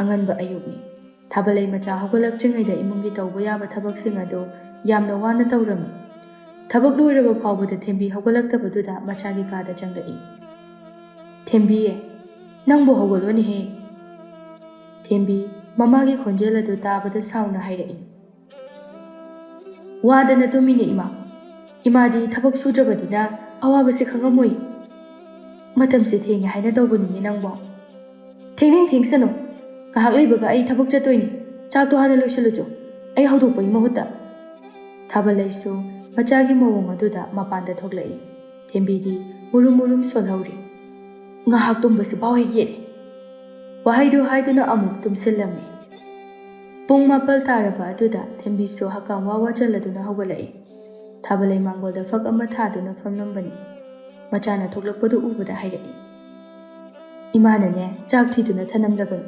ꯑꯉꯟꯕ ꯑꯌꯨꯛꯅꯤ꯫ ꯊꯥꯕꯂꯩ ꯃꯆꯥ ꯍꯧꯒꯠꯂꯛꯇ꯭ꯔꯤꯉꯩꯗ ꯏꯃꯨꯡꯒꯤ ꯇꯧꯕ ꯌꯥꯕ ꯊꯕꯛꯁꯤꯡ ꯑꯗꯨ ꯌꯥꯝꯅ ꯋꯥꯅ ꯇꯧꯔꯝꯃꯤ꯫ ꯊꯕꯛ ꯂꯣꯏꯔꯕ ꯐꯥꯎꯕꯗ ꯊꯦꯝꯕꯤ ꯍꯧꯒꯠꯂꯛꯇꯕꯗꯨꯗ ꯃꯆꯥꯒꯤ ꯀꯥꯗ ꯆꯪꯂꯛꯏ꯫ ꯊꯦꯝꯕꯤ, ꯅꯪꯕꯨ ꯍꯧꯒꯠꯂꯣꯅꯦꯍꯦ꯫ ꯊꯦꯝꯕꯤ ꯃꯃꯥꯒꯤ ꯈꯣꯟꯖꯦꯜ ꯑꯗꯨ ꯇꯥꯕꯗ ꯁꯥꯎꯅ ꯍꯥꯏꯔꯛꯏ꯫ ꯋꯥꯗꯅ ꯇꯨꯝꯃꯤꯅꯦ ꯏꯃꯥ꯫ ꯏꯃꯥꯗꯤ ꯊꯕꯛ ꯁꯨꯗ꯭ꯔꯕꯅꯤꯅ ꯑꯋꯥꯕꯁꯦ ꯈꯪꯉꯝꯃꯣꯏ꯫ ꯃꯇꯝꯁꯦ ꯊꯦꯡꯉꯦ ꯍꯥꯏꯅ ꯇꯧꯕꯅꯤꯅꯦ ꯅꯪꯕꯣ꯫ ꯊꯦꯡꯅꯤꯡ ꯊꯦꯡꯁꯅꯨ, Ngahak leibaga ai thabak chatoini. Chak to hana loisalachu. Ai haudokpagi mahutta. Thabalaisu machagi mawong aduda mapanda thoklai. Thembidi murum murum solhauri. Ngahak tumbasu pau hek yere. Wahaidu haiduna amuk tumsilami. Pung mapal taraba aduda thembisu hakam wawa chaladuna hawalai. Thabalai mangolda fak ama thaduna famnambani. Machana thoklakpadu ubada hairai. Imana ne chak thiduna thanamlabani.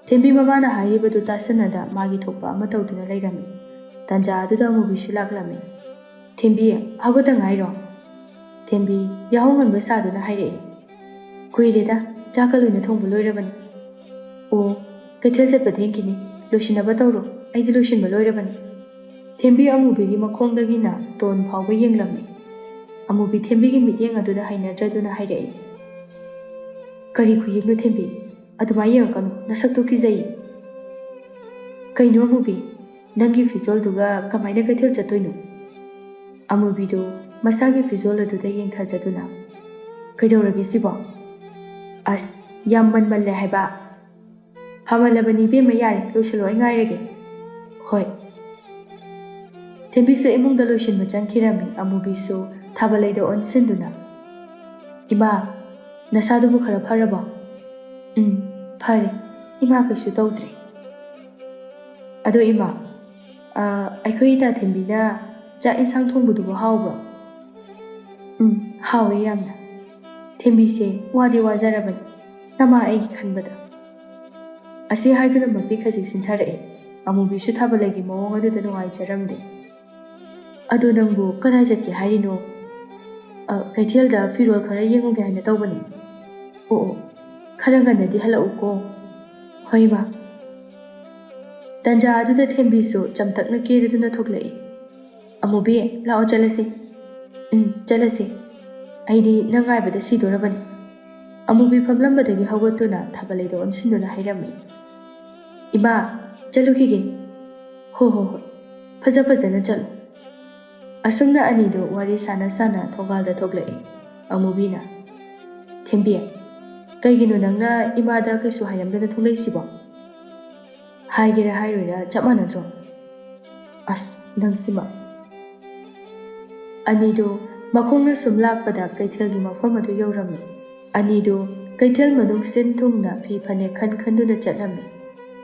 Thembi mamana hairibadu tasanada magi thokpa ama tawduna lairami. Tanja aduda amubisu laklami. Thembi hagota ngairo. Thembi yahongan basaduna hairai. Kuireda chakaluina thongbu loirabani. O kaithel chatpa thengkini loisinaba tawro aidi loisinba loirabani. Thembi amubigi makhongdagina ton phawba yenglami. Amubi thembigi mityeng aduda hainadraduna hairai. Kari khuyegnu thembi adumai yengkanu nasaktu kizai. Kaino amubi nangi fizol duga kamaina kaithel chatoinu. Amubido masagi fizol aduda yengthajaduna. Kaidoragi sibo. As yamman malle haiba. Hamalabani be mayari loisalo ngairage. Hoi. Thembisu imungda loisin macang kirami amubisu thabalaido onsenduna. Ima nasadubu khara pharabo. Phare. Ima kaisu tawdre. Ado ima aikhoi ta thembina cha insang thongbudubu hawbro. Hawe yamna. Thembise wadi wazarabani. Nama aigi khanbada. Asi haiduna mapi khajik sintharae. Amubisu thabalaigi mawong aduda nungaisaramde. Ado nangbu kadai jatke hairino. Kaithelda firol khara yenguge haina tawbani. Oo. Kharangandadi halauko. Hoi ma. Tanja aduda thembisu chamtakna kereduna thoklai. Amubi lao chalasi. Chalasi. Aidi nangaibada sidorabani. Amubi famlambadagi hawatuna thabalaido onsinduna hairami. Ima chalukige. Ho. Faja fajana chalu. Asumna anido wari sana thogalda thoklai. Amubina. Thembi. Kaigino nangna imada kaisu hairamdana tholai sibo. Haigera hairoira chapmanadro. As nangsima. Anido makhongna sumlakpada kaithelgi mafam adu yaurami. Anido kaithel manung sen thungna phi phane khanduna chatlami.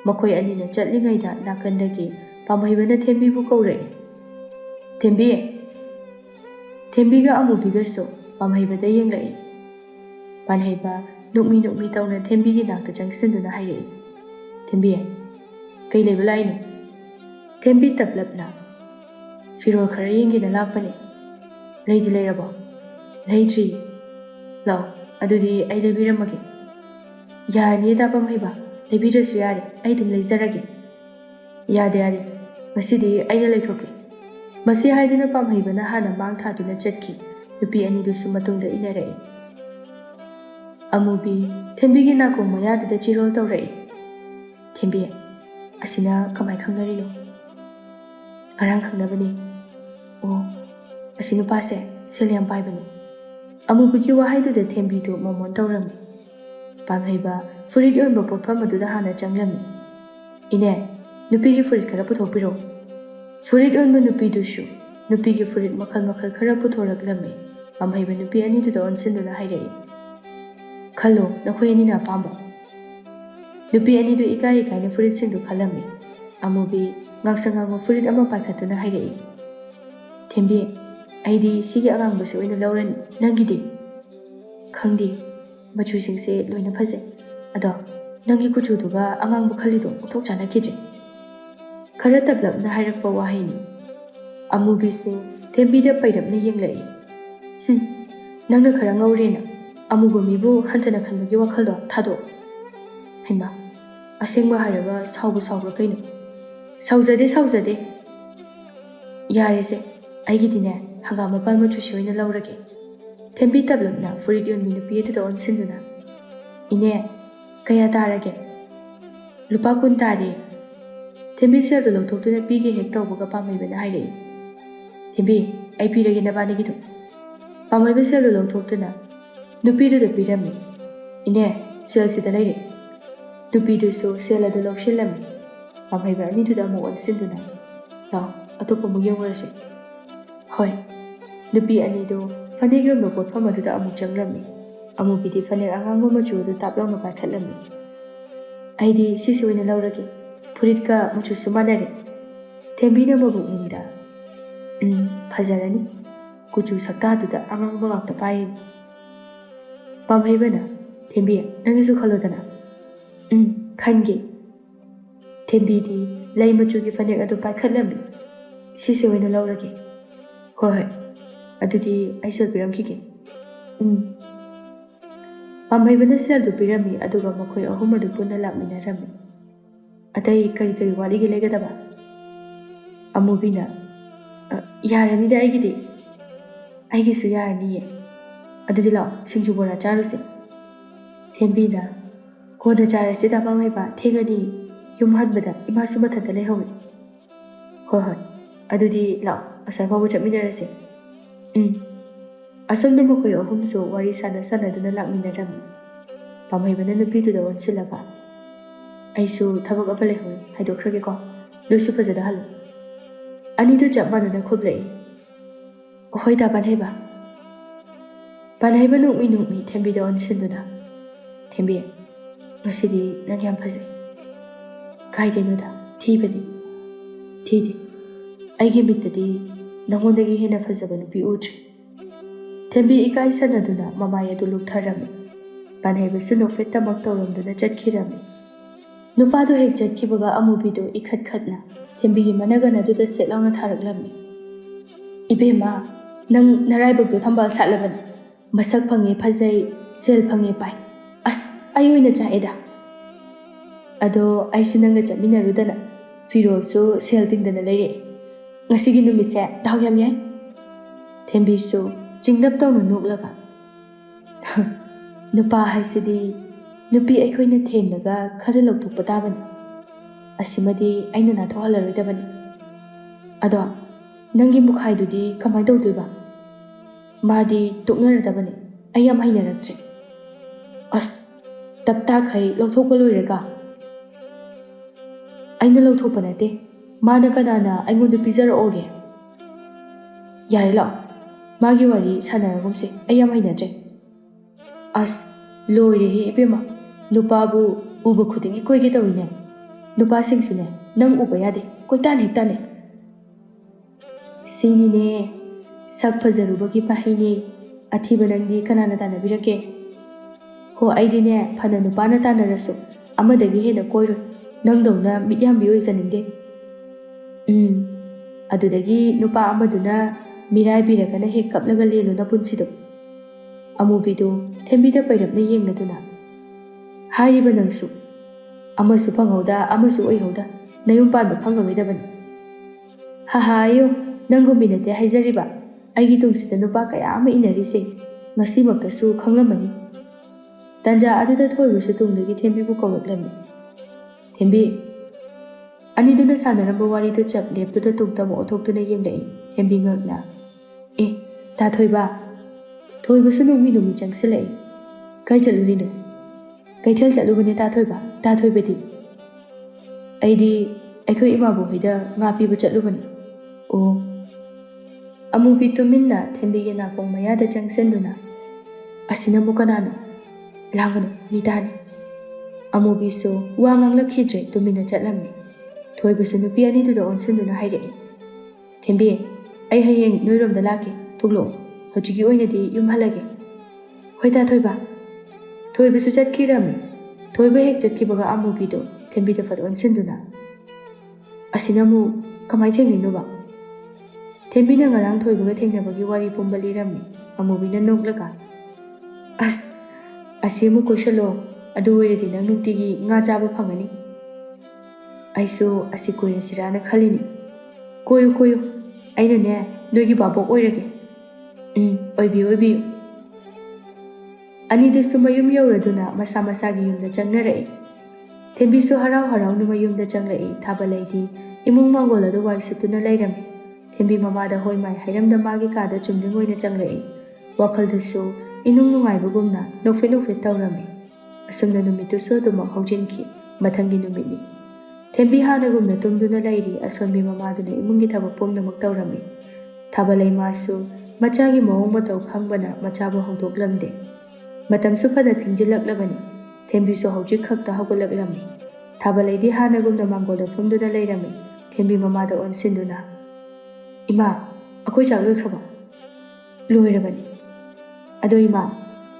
Makhoi anina chatlingaida nakandagi pamhaibana thembibu kaurai. Thembiga amubiga so pamhaibada yenglai. Panhaiba nukmi tawna thembigi nakta changsinduna hairai. Thembi kai leibalaino. Thembi taplapna. Firol khara yengina lakpani. Leidi leirabo. Leidri. Lao adudi ai leibiramage. Yarni da pamhaiba leibirasu yare ai dum leizarage. Yade. Masidi aina leithoke. Masi haiduna pamhaibana hana mang thaduna chatki. Nupi anidusu matungda inarai. Amubi thembigi nako mayadada chirol tawrai. Thembi asina kamai khangnarino. Karang khangnabani. O asinu pase selyam paibani. Amubigi wahaiduda thembidu momon tawrami. Pamhaiba furit yonba potfam aduda hana changlami. Ine nupigi furit khara puthokpiro. Furit yonba nupidusu nupigi furit makhal khara puthoraklami. Pamhaiba nupi aniduda onsinduna hairai. Khalo nakhoi anina pambo. Nupi anidu ikai na furit singdu khalami. Amubi ngaksangang furit ama paikhatuna hairai. Thembi aidi sigi agang basu oina laurani nangidi. Khangdi machu singse loina phaje. Ado nangi kuchuduga agang bu khalido uthok chana khidri. Khara tablapna hairakpa wahaini. Amubi su thembi da pairapna yenglai. Nangna khara ngaurena. Amugomibu hantana khanbagi wakhaldo thado. Haima asengba haraga saubu kaino. Saujade. Yarese aigidine hangama palma chushi oina laurage. Thembi tablapna furit yonmi nupi aduda onsinduna. Ine kaya tarage. Lupa kun tari. Thembi seldo lawthoktuna pige hek tawbaga pamhaibana hairai. Thembi ai pirage nabanigidu. Pamhaiba seldo lawthoktuna Nupiduda pirami. Ine selsida leire. ꯅꯨꯄꯤꯗꯨꯁꯨ ꯁꯦꯜ ꯑꯗꯨ ꯂꯧꯁꯤꯜꯂꯝꯃꯤ꯫ ꯄꯥꯝꯍꯩꯕ ꯑꯅꯤꯗꯨꯗ ꯑꯃꯨꯛ ꯑꯣꯟꯁꯤꯟꯗꯨꯅ, ꯂꯥꯛꯑꯣ ꯑꯇꯣꯞꯄ ꯑꯃꯨꯛ ꯌꯦꯡꯉꯨꯔꯁꯤ꯫ ꯍꯣꯏ꯫ ꯅꯨꯄꯤ ꯑꯅꯤꯗꯨ ꯐꯅꯦꯛ ꯌꯣꯟꯕ ꯄꯣꯠꯐꯝ ꯑꯗꯨꯗ ꯑꯃꯨꯛ ꯆꯪꯂꯝꯃꯤ꯫ ꯑꯃꯨꯕꯤꯗꯤ ꯐꯅꯦꯛ ꯑꯉꯥꯡꯕ ꯃꯆꯨ ꯑꯗꯨ ꯇꯥꯞ ꯂꯥꯎꯅ ꯄꯥꯏꯈꯠꯂꯝꯃꯤ꯫ ꯑꯩꯗꯤ ꯁꯤꯁꯤ ꯑꯣꯏꯅ ꯂꯧꯔꯒꯦ, ꯐꯨꯔꯤꯠꯀ ꯃꯆꯨꯁꯨ ꯃꯥꯟꯅꯔꯦ꯫ ꯊꯦꯝꯕꯤꯅ ꯃꯕꯨꯛꯅꯤꯡꯗ, ꯐꯖꯔꯅꯤ, ꯀꯨꯆꯨ ꯁꯛꯇꯥꯗꯨꯗ ꯑꯉꯥꯡꯕ ꯉꯥꯛꯇ ꯄꯥꯏꯔꯤꯅꯤ꯫ ꯄꯥꯝꯍꯩꯕꯅ, ꯊꯦꯝꯕꯤ ꯅꯪꯒꯤꯁꯨ ꯈꯜꯂꯣꯗꯅ꯫ ꯈꯟꯒꯦ꯫ ꯊꯦꯝꯕꯤꯗꯤ ꯂꯩ ꯃꯆꯨꯒꯤ ꯐꯅꯦꯛ ꯑꯗꯨ ꯄꯥꯏꯈꯠꯂꯝꯃꯤ꯫ ꯁꯤꯁꯤ ꯑꯣꯏꯅ ꯂꯧꯔꯒꯦ꯫ ꯍꯣꯏ, ꯑꯗꯨꯗꯤ ꯑꯩ ꯁꯦꯜ ꯄꯤꯔꯝꯈꯤꯒꯦ꯫ ꯄꯥꯝꯍꯩꯕꯅ ꯁꯦꯜꯗꯨ ꯄꯤꯔꯝꯃꯤ ꯑꯗꯨꯒ ꯃꯈꯣꯏ ꯑꯍꯨꯝ ꯑꯗꯨ ꯄꯨꯟꯅ ꯂꯥꯛꯃꯤꯟꯅꯔꯝꯃꯤ꯫ ꯑꯇꯩ ꯀꯔꯤ ꯀꯔꯤ ꯋꯥꯠꯂꯤꯒꯦ ꯂꯩꯒꯗꯕ? ꯑꯃꯨꯕꯤꯅ, ꯌꯥꯔꯅꯤꯗ ꯑꯩꯒꯤꯗꯤ꯫ ꯑꯩꯒꯤꯁꯨ ꯌꯥꯔꯅꯤꯌꯦ꯫ ꯑꯗꯨꯗꯤ ꯂꯥꯛꯑꯣ ꯁꯤꯡꯖꯨ ꯕꯣꯔꯥ ꯆꯥꯔꯨꯁꯤ꯫ ꯊꯦꯝꯕꯤꯅ, ꯀꯣꯟꯅ ꯆꯥꯔꯁꯤꯗ ꯄꯥꯝꯍꯩꯕ, ꯊꯦꯡꯉꯅꯤ, ꯌꯨꯝ ꯍꯟꯕꯗ ꯏꯃꯥꯁꯨ ꯃꯊꯟꯇ ꯂꯩꯍꯧꯏ꯫ ꯍꯣꯏ, ꯑꯗꯨꯗꯤ ꯂꯥꯛꯑꯣ ꯑꯁ꯭ꯋꯥꯏ ꯐꯥꯎꯕ ꯆꯠꯃꯤꯟꯅꯔꯁꯤ꯫ ꯑꯁꯣꯝꯗ ꯃꯈꯣꯏ ꯑꯍꯨꯝꯁꯨ ꯋꯥꯔꯤ ꯁꯥꯟꯅꯗꯨꯅ ꯂꯥꯛꯃꯤꯟꯅꯔꯝꯃꯤ꯫ ꯄꯥꯝꯍꯩꯕꯅ ꯅꯨꯄꯤꯗꯨꯗ ꯑꯣꯟꯁꯤꯜꯂꯒ, ꯑꯩꯁꯨ ꯊꯕꯛ ꯑꯃ ꯂꯩꯍꯧꯏ, ꯍꯥꯏꯗꯣꯛꯈ꯭ꯔꯒꯦꯀꯣ, ꯅꯣꯏꯁꯨ ꯐꯖꯅ ꯍꯜꯂꯨ꯫ ꯑꯅꯤꯗꯨ ꯆꯞ ꯃꯥꯟꯅꯅ ꯈꯨꯝꯂꯛꯏ꯫ ꯍꯣꯏꯗ ꯄꯥꯟꯍꯩꯕ꯫ ꯄꯥꯟꯍꯩꯕ ꯅꯣꯛꯃꯤ ꯊꯦꯝꯕꯤꯗ ꯑꯣꯟꯁꯤꯟꯗꯨꯅ, ꯊꯦꯝꯕꯤ, ꯉꯁꯤꯗꯤ ꯅꯪ ꯌꯥꯝ ꯐꯖꯩ꯫ ꯀꯥꯏꯗꯩꯅꯣꯗ, ꯊꯤꯕꯅꯤ꯫ ꯊꯤꯗꯦ, ꯑꯩꯒꯤ ꯃꯤꯠꯇꯗꯤ ꯅꯉꯣꯟꯗꯒꯤ ꯍꯦꯟꯅ ꯐꯖꯕ ꯅꯨꯄꯤ ꯎꯗ꯭ꯔꯤ꯫ ꯊꯦꯝꯕꯤ ꯏꯀꯥꯏ ꯁꯅꯗꯨꯅ ꯃꯃꯥꯏ ꯑꯗꯨ ꯂꯨꯛꯊꯔꯝꯃꯤ꯫ ꯄꯥꯟꯍꯩꯕꯁꯨ ꯅꯣꯛꯐꯦꯠꯇꯃꯛ ꯇꯧꯔꯝꯗꯨꯅ ꯆꯠꯈꯤꯔꯝꯃꯤ꯫ ꯅꯨꯄꯥꯗꯨ ꯍꯦꯛ ꯆꯠꯈꯤꯕꯒ ꯑꯃꯨꯕꯤꯗꯨ ꯏꯈꯠꯈꯠꯅ ꯊꯦꯝꯕꯤꯒꯤ ꯃꯅꯒꯟ ꯑꯗꯨꯗ ꯁꯦꯠ ꯂꯥꯎꯅ ꯊꯥꯔꯛꯂꯝꯃꯤ꯫ ꯏꯕꯦꯝꯃ, ꯅꯪ ꯅꯔꯥꯏꯕꯛꯇꯣ ꯊꯝꯕꯥꯜ ꯁꯥꯠꯂꯕꯅꯤ꯫ ꯃꯁꯛ ꯐꯪꯉꯦ ꯐꯖꯩ, ꯁꯦꯜ ꯐꯪꯉꯦ ꯄꯥꯏ꯫ ꯑꯁ, ꯑꯩ ꯑꯣꯏꯅ ꯆꯥꯛꯑꯦꯗ꯫ ꯑꯗꯣ ꯑꯩꯁꯨ ꯅꯪꯒ ꯆꯠꯃꯤꯟꯅꯔꯨꯗꯅ, ꯐꯤꯔꯣꯜꯁꯨ ꯁꯦꯜ ꯇꯤꯡꯗꯅ ꯂꯩꯔꯛꯑꯦ꯫ ꯉꯁꯤꯒꯤ ꯅꯨꯃꯤꯠꯁꯦ ꯗꯥꯎ ꯌꯥꯝ ꯌꯥꯏ꯫ ꯊꯦꯝꯕꯤꯁꯨ ꯆꯤꯡꯂꯞ ꯇꯧꯅ ꯅꯣꯛꯂꯒ, ꯅꯨꯄꯥ ꯍꯥꯏꯁꯤꯗꯤ ꯅꯨꯄꯤ ꯑꯩꯈꯣꯏꯅ ꯊꯦꯝꯂꯒ ꯈꯔ ꯂꯧꯊꯣꯛꯄ ꯇꯥꯕꯅꯤ꯫ ꯑꯁꯤꯃꯗꯤ ꯑꯩꯅ ꯅꯥꯊꯣꯛꯍꯜꯂꯔꯣꯏꯗꯕꯅꯤ꯫ ꯑꯗꯣ ꯅꯪꯒꯤ ꯃꯨꯈꯥꯏꯗꯨꯗꯤ ꯀꯃꯥꯏꯅ ꯇꯧꯗꯣꯏꯕ? ꯃꯥꯗꯤ ꯇꯣꯛꯅꯔꯗꯕꯅꯤ, ꯑꯩ ꯌꯥꯝ ꯍꯩꯅꯔꯛꯇ꯭ꯔꯦ꯫ ꯑꯁ, ꯇꯞꯇꯥꯈꯩ ꯂꯧꯊꯣꯛꯄ ꯂꯣꯏꯔꯒ? ꯑꯩꯅ ꯂꯧꯊꯣꯛꯄ ꯅꯠꯇꯦ, ꯃꯥꯅ ꯀꯅꯥꯅ ꯑꯩꯉꯣꯟꯗ ꯄꯤꯖꯔꯛꯑꯣꯒꯦ? ꯌꯥꯔꯦ ꯂꯥꯛꯑꯣ, ꯃꯥꯒꯤ ꯋꯥꯔꯤ ꯁꯥꯟꯅꯔꯒꯨꯝꯁꯦ, ꯑꯩ ꯌꯥꯝ ꯍꯩꯅꯗ꯭ꯔꯦ꯫ ꯑꯁ, ꯂꯣꯏꯔꯦꯍꯦ ꯏꯕꯦꯝꯃ, ꯅꯨꯄꯥꯕꯨ ꯎꯕ ꯈꯨꯗꯤꯡꯒꯤ ꯀꯣꯏꯒꯦ ꯇꯧꯏꯅꯦ꯫ ꯅꯨꯄꯥꯁꯤꯡꯁꯨꯅꯦ, ꯅꯪ ꯎꯕ ꯌꯥꯗꯦ, ꯀꯣꯏꯇꯥꯟ ꯍꯦꯛ ꯇꯥꯟꯅꯩ꯫ ꯁꯤꯅꯤꯅꯦ, ꯁꯛ ꯐꯖꯔꯨꯕꯒꯤ ꯃꯍꯩꯅꯦ꯫ ꯑꯊꯤꯕ ꯅꯪꯗꯤ ꯀꯅꯥꯅ ꯇꯥꯟꯅꯕꯤꯔꯛꯀꯦ? ꯍꯣ, ꯑꯩꯗꯤꯅꯦ ꯐꯅ ꯅꯨꯄꯥꯅ ꯇꯥꯟꯅꯔꯁꯨ ꯑꯃꯗꯒꯤ ꯍꯦꯟꯅ ꯀꯣꯏꯔꯣꯏ, ꯅꯪꯗꯧꯅ ꯃꯤꯠꯌꯥꯝꯕꯤ ꯑꯣꯏꯖꯅꯤꯡꯗꯦ꯫ ꯑꯗꯨꯗꯒꯤ ꯅꯨꯄా ꯑꯃꯗꯨꯅ ꯃꯤꯔꯥꯏꯕꯤꯔꯒꯅ ꯍꯦꯛ ꯀꯞꯂꯒ ꯂꯦꯜꯂꯨ ꯅꯄꯨꯟꯁꯤꯗꯣ꯫ ꯑꯃꯨꯕꯤꯗꯨ ꯊꯦꯝꯕꯤꯗ ꯄꯩꯔꯞꯅ ꯌꯦꯡꯂꯗꯨꯅ, ꯍꯥꯏꯔꯤꯕ ꯅꯪꯁꯨ, ꯑꯃꯁꯨ ꯐꯪꯍꯧꯗ ꯑꯃꯁꯨ ꯑꯣꯏꯍꯧꯗ, ꯅꯌꯨꯝ ꯄꯥꯟꯕ ꯈꯪꯉꯔꯣꯏꯗꯕꯅꯤ꯫ ꯍꯥꯍꯥꯌꯣ, ꯅꯪꯒꯨꯝꯕꯤ ꯅꯠꯇꯦ ꯍꯥꯏꯖꯔꯤꯕ, ꯑꯩꯒꯤ ꯇꯨꯡꯁꯤꯗ ꯅꯨꯄꯥ ꯀꯌꯥ ꯑꯃ ꯏꯟꯅꯔꯤꯁꯦ, ꯉꯁꯤꯃꯛꯇꯁꯨ ꯈꯪꯂꯝꯃꯅꯤ꯫ ꯇꯟꯖꯥ ꯑꯗꯨꯗ ꯊꯣꯏꯕꯁꯨ ꯇꯨꯡꯗꯒꯤ ꯊꯦꯝꯕꯤꯕꯨ ꯀꯧꯔꯛꯂꯝꯃꯤ꯫ ꯊꯦꯝꯕꯤ꯫ ꯑꯅꯤꯗꯨꯅ ꯁꯥꯟꯅꯔꯝꯕ ꯋꯥꯔꯤꯗꯨ ꯆꯞ ꯂꯦꯞꯇꯨꯅ ꯇꯨꯡꯇ ꯑꯃꯨꯛ ꯑꯣꯟꯊꯣꯛꯇꯨꯅ ꯌꯦꯡꯂꯛꯏ ꯊꯦꯝꯕꯤ ꯉꯛꯅ꯫ ꯇꯥ ꯊꯣꯏꯕ꯫ ꯊꯣꯏꯕꯁꯨ ꯅꯣꯛꯃꯤ ꯆꯪꯁꯤꯜꯂꯛꯏ꯫ ꯀꯥꯏ ꯆꯠꯂꯨꯔꯤꯅꯣ? ꯀꯩꯊꯦꯜ ꯆꯠꯂꯨꯕꯅꯦ ꯇꯥ ꯊꯣꯏꯕ꯫ ꯇꯥ ꯊꯣꯏꯕꯗꯤ? ꯑꯩꯗꯤ ꯑꯩꯈꯣꯏ ꯏꯃꯥꯕꯣꯛ ꯍꯣꯏꯗ ꯉꯥ ꯄꯤꯕ ꯆꯠꯂꯨꯕꯅꯤ꯫ ꯑꯣ꯫ ꯑꯃꯨꯕꯤ ꯇꯨꯃꯤꯟꯅ ꯊꯦꯝꯕꯤꯒꯤ ꯅꯥꯀꯣꯡ ꯃꯌꯥꯗ ꯆꯪꯁꯤꯟꯗꯨꯅ, ꯑꯁꯤꯅꯕꯨ ꯀꯅꯥꯅꯣ? ꯂꯥꯡꯒꯅꯨ, ꯃꯤ ꯇꯥꯅꯤ꯫ ꯑꯃꯨꯕꯤꯁꯨ ꯋꯥ ꯉꯥꯡꯂꯛꯈꯤꯗ꯭ꯔꯦ, ꯇꯨꯃꯤꯟꯅ ꯆꯠꯂꯝꯃꯤ꯫ ꯊꯣꯏꯕꯁꯨ ꯅꯨꯄꯤ ꯑꯅꯤꯗꯨꯗ ꯑꯣꯟꯁꯤꯟꯗꯨꯅ ꯍꯥꯏꯔꯛꯏ꯫ ꯊꯦꯝꯕꯤ, ꯑꯩ ꯍꯌꯦꯡ ꯅꯣꯏꯔꯣꯝꯗ ꯂꯥꯛꯀꯦ, ꯊꯣꯛꯂꯛꯑꯣ, ꯍꯧꯖꯤꯛꯀꯤ ꯑꯣꯏꯅꯗꯤ ꯌꯨꯝ ꯍꯜꯂꯒꯦ꯫ ꯍꯣꯏ ꯇꯥ ꯊꯣꯏꯕ꯫ ꯊꯣꯏꯕꯁꯨ ꯆꯠꯈꯤꯔꯝꯃꯤ꯫ ꯊꯣꯏꯕ ꯍꯦꯛ ꯆꯠꯈꯤꯕꯒ ꯑꯃꯨꯕꯤꯗꯨ ꯊꯦꯝꯕꯤꯗ ꯐꯠ ꯑꯣꯟꯁꯤꯟꯗꯨꯅ, ꯑꯁꯤꯅ ꯑꯃꯨꯛ ꯀꯃꯥꯏ ꯊꯦꯡꯅꯩꯅꯣꯕ? ꯊꯦꯝꯕꯤꯅ ꯉꯔꯥꯡ ꯊꯣꯏꯕꯒ ꯊꯦꯡꯅꯕꯒꯤ ꯋꯥꯔꯤ ꯄꯨꯝꯕ ꯂꯤꯔꯝꯃꯤ꯫ ꯑꯃꯨꯕꯤꯅ ꯅꯣꯛꯂꯒ, ꯑꯁ, ꯑꯁꯤ ꯑꯃꯨꯛ ꯀꯣꯏꯁꯜꯂꯣ, ꯑꯗꯨ ꯑꯣꯏꯔꯗꯤ ꯅꯪ ꯅꯨꯡꯇꯤꯒꯤ ꯉꯥ ꯆꯥꯕ ꯐꯪꯒꯅꯤ꯫ ꯑꯩꯁꯨ ꯑꯁꯤ ꯀꯣꯏꯔꯁꯤꯔꯥꯅ ꯈꯜꯂꯤꯅꯤ꯫ ꯀꯣꯏꯌꯨ, ꯑꯩꯅꯅꯦ ꯅꯣꯏꯒꯤ ꯕꯥꯕꯣꯛ ꯑꯣꯏꯔꯒꯦ꯫ ꯑꯣꯏꯕꯤꯌꯨ꯫ ꯑꯅꯤꯗꯨꯁꯨ ꯃꯌꯨꯝ ꯌꯧꯔꯗꯨꯅ ꯃꯁꯥ ꯃꯁꯥꯒꯤ ꯌꯨꯝꯗ ꯆꯪꯅꯔꯛꯏ꯫ ꯊꯦꯝꯕꯤꯁꯨ ꯍꯔꯥꯎꯅ ꯃꯌꯨꯝꯗ ꯆꯪꯂꯛꯏ꯫ ꯊꯥꯕꯂꯩꯗꯤ ꯏꯃꯨꯡ ꯃꯥꯡꯒꯣꯜ ꯑꯗꯨ ꯋꯥꯏ ꯁꯤꯠꯇꯨꯅ ꯂꯩꯔꯝꯃꯤ꯫ ꯊꯦꯝꯕꯤ ꯃꯃꯥꯗ ꯍꯣꯏ ꯃꯥꯏ ꯍꯥꯏꯔꯝꯗ ꯃꯥꯒꯤ ꯀꯥꯗ ꯆꯨꯝꯗ꯭ꯔꯤꯡ ꯑꯣꯏꯅ ꯆꯪꯂꯛꯏ꯫ ꯋꯥꯈꯜꯗꯁꯨ ꯏꯅꯨꯡ ꯅꯨꯡꯉꯥꯏꯕꯒꯨꯝꯅ ꯅꯣꯛꯐꯦꯠ ꯇꯧꯔꯝꯃꯤ꯫ ꯑꯁꯨꯝꯅ ꯅꯨꯃꯤꯠꯇꯨꯁꯨ ꯑꯗꯨꯃꯛ ꯍꯧꯖꯤꯟꯈꯤ꯫ ꯃꯊꯪꯒꯤ ꯅꯨꯃꯤꯠꯅꯤ꯫ ꯊꯦꯝꯕꯤ ꯍꯥꯟꯅꯒꯨꯝꯅ ꯇꯨꯝꯗꯨꯅ ꯂꯩꯔꯤ꯫ ꯑꯁꯣꯟꯕꯤ ꯃꯃꯥꯗꯨꯅ ꯏꯃꯨꯡꯒꯤ ꯊꯕꯛ ꯄꯨꯝꯅꯃꯛ ꯇꯧꯔꯝꯃꯤ꯫ ꯊꯥꯕꯂꯩ ꯃꯥꯁꯨ ꯃꯆꯥꯒꯤ ꯃꯑꯣꯡ ꯃꯇꯧ ꯈꯪꯕꯅ ꯃꯆꯥꯕꯨ ꯍꯧꯗꯣꯛꯂꯝꯗꯦ꯫ ꯃꯇꯝꯁꯨ ꯐꯅ ꯊꯦꯡꯖꯤꯜꯂꯛꯂꯕꯅꯤ꯫ ꯊꯦꯝꯕꯤꯁꯨ ꯍꯧꯖꯤꯛ ꯈꯛꯇ ꯍꯧꯒꯠꯂꯛꯂꯝꯃꯤ꯫ ꯊꯥꯕꯂꯩꯗꯤ ꯍꯥꯟꯅꯒꯨꯝꯅ ꯃꯥꯡꯒꯣꯜꯗ ꯐꯝꯗꯨꯅ ꯂꯩꯔꯝꯃꯤ꯫ ꯊꯦꯝꯕꯤ ꯃꯃꯥꯗ ꯑꯣꯟꯁꯤꯟꯗꯨꯅ, "ꯏꯃꯥ, ꯑꯩꯈꯣꯏ ꯆꯥꯛ ꯂꯣꯏꯈ꯭ꯔꯕꯣ?" "ꯂꯣꯏꯔꯕꯅꯤ." "ꯑꯗꯣ ꯏꯃꯥ,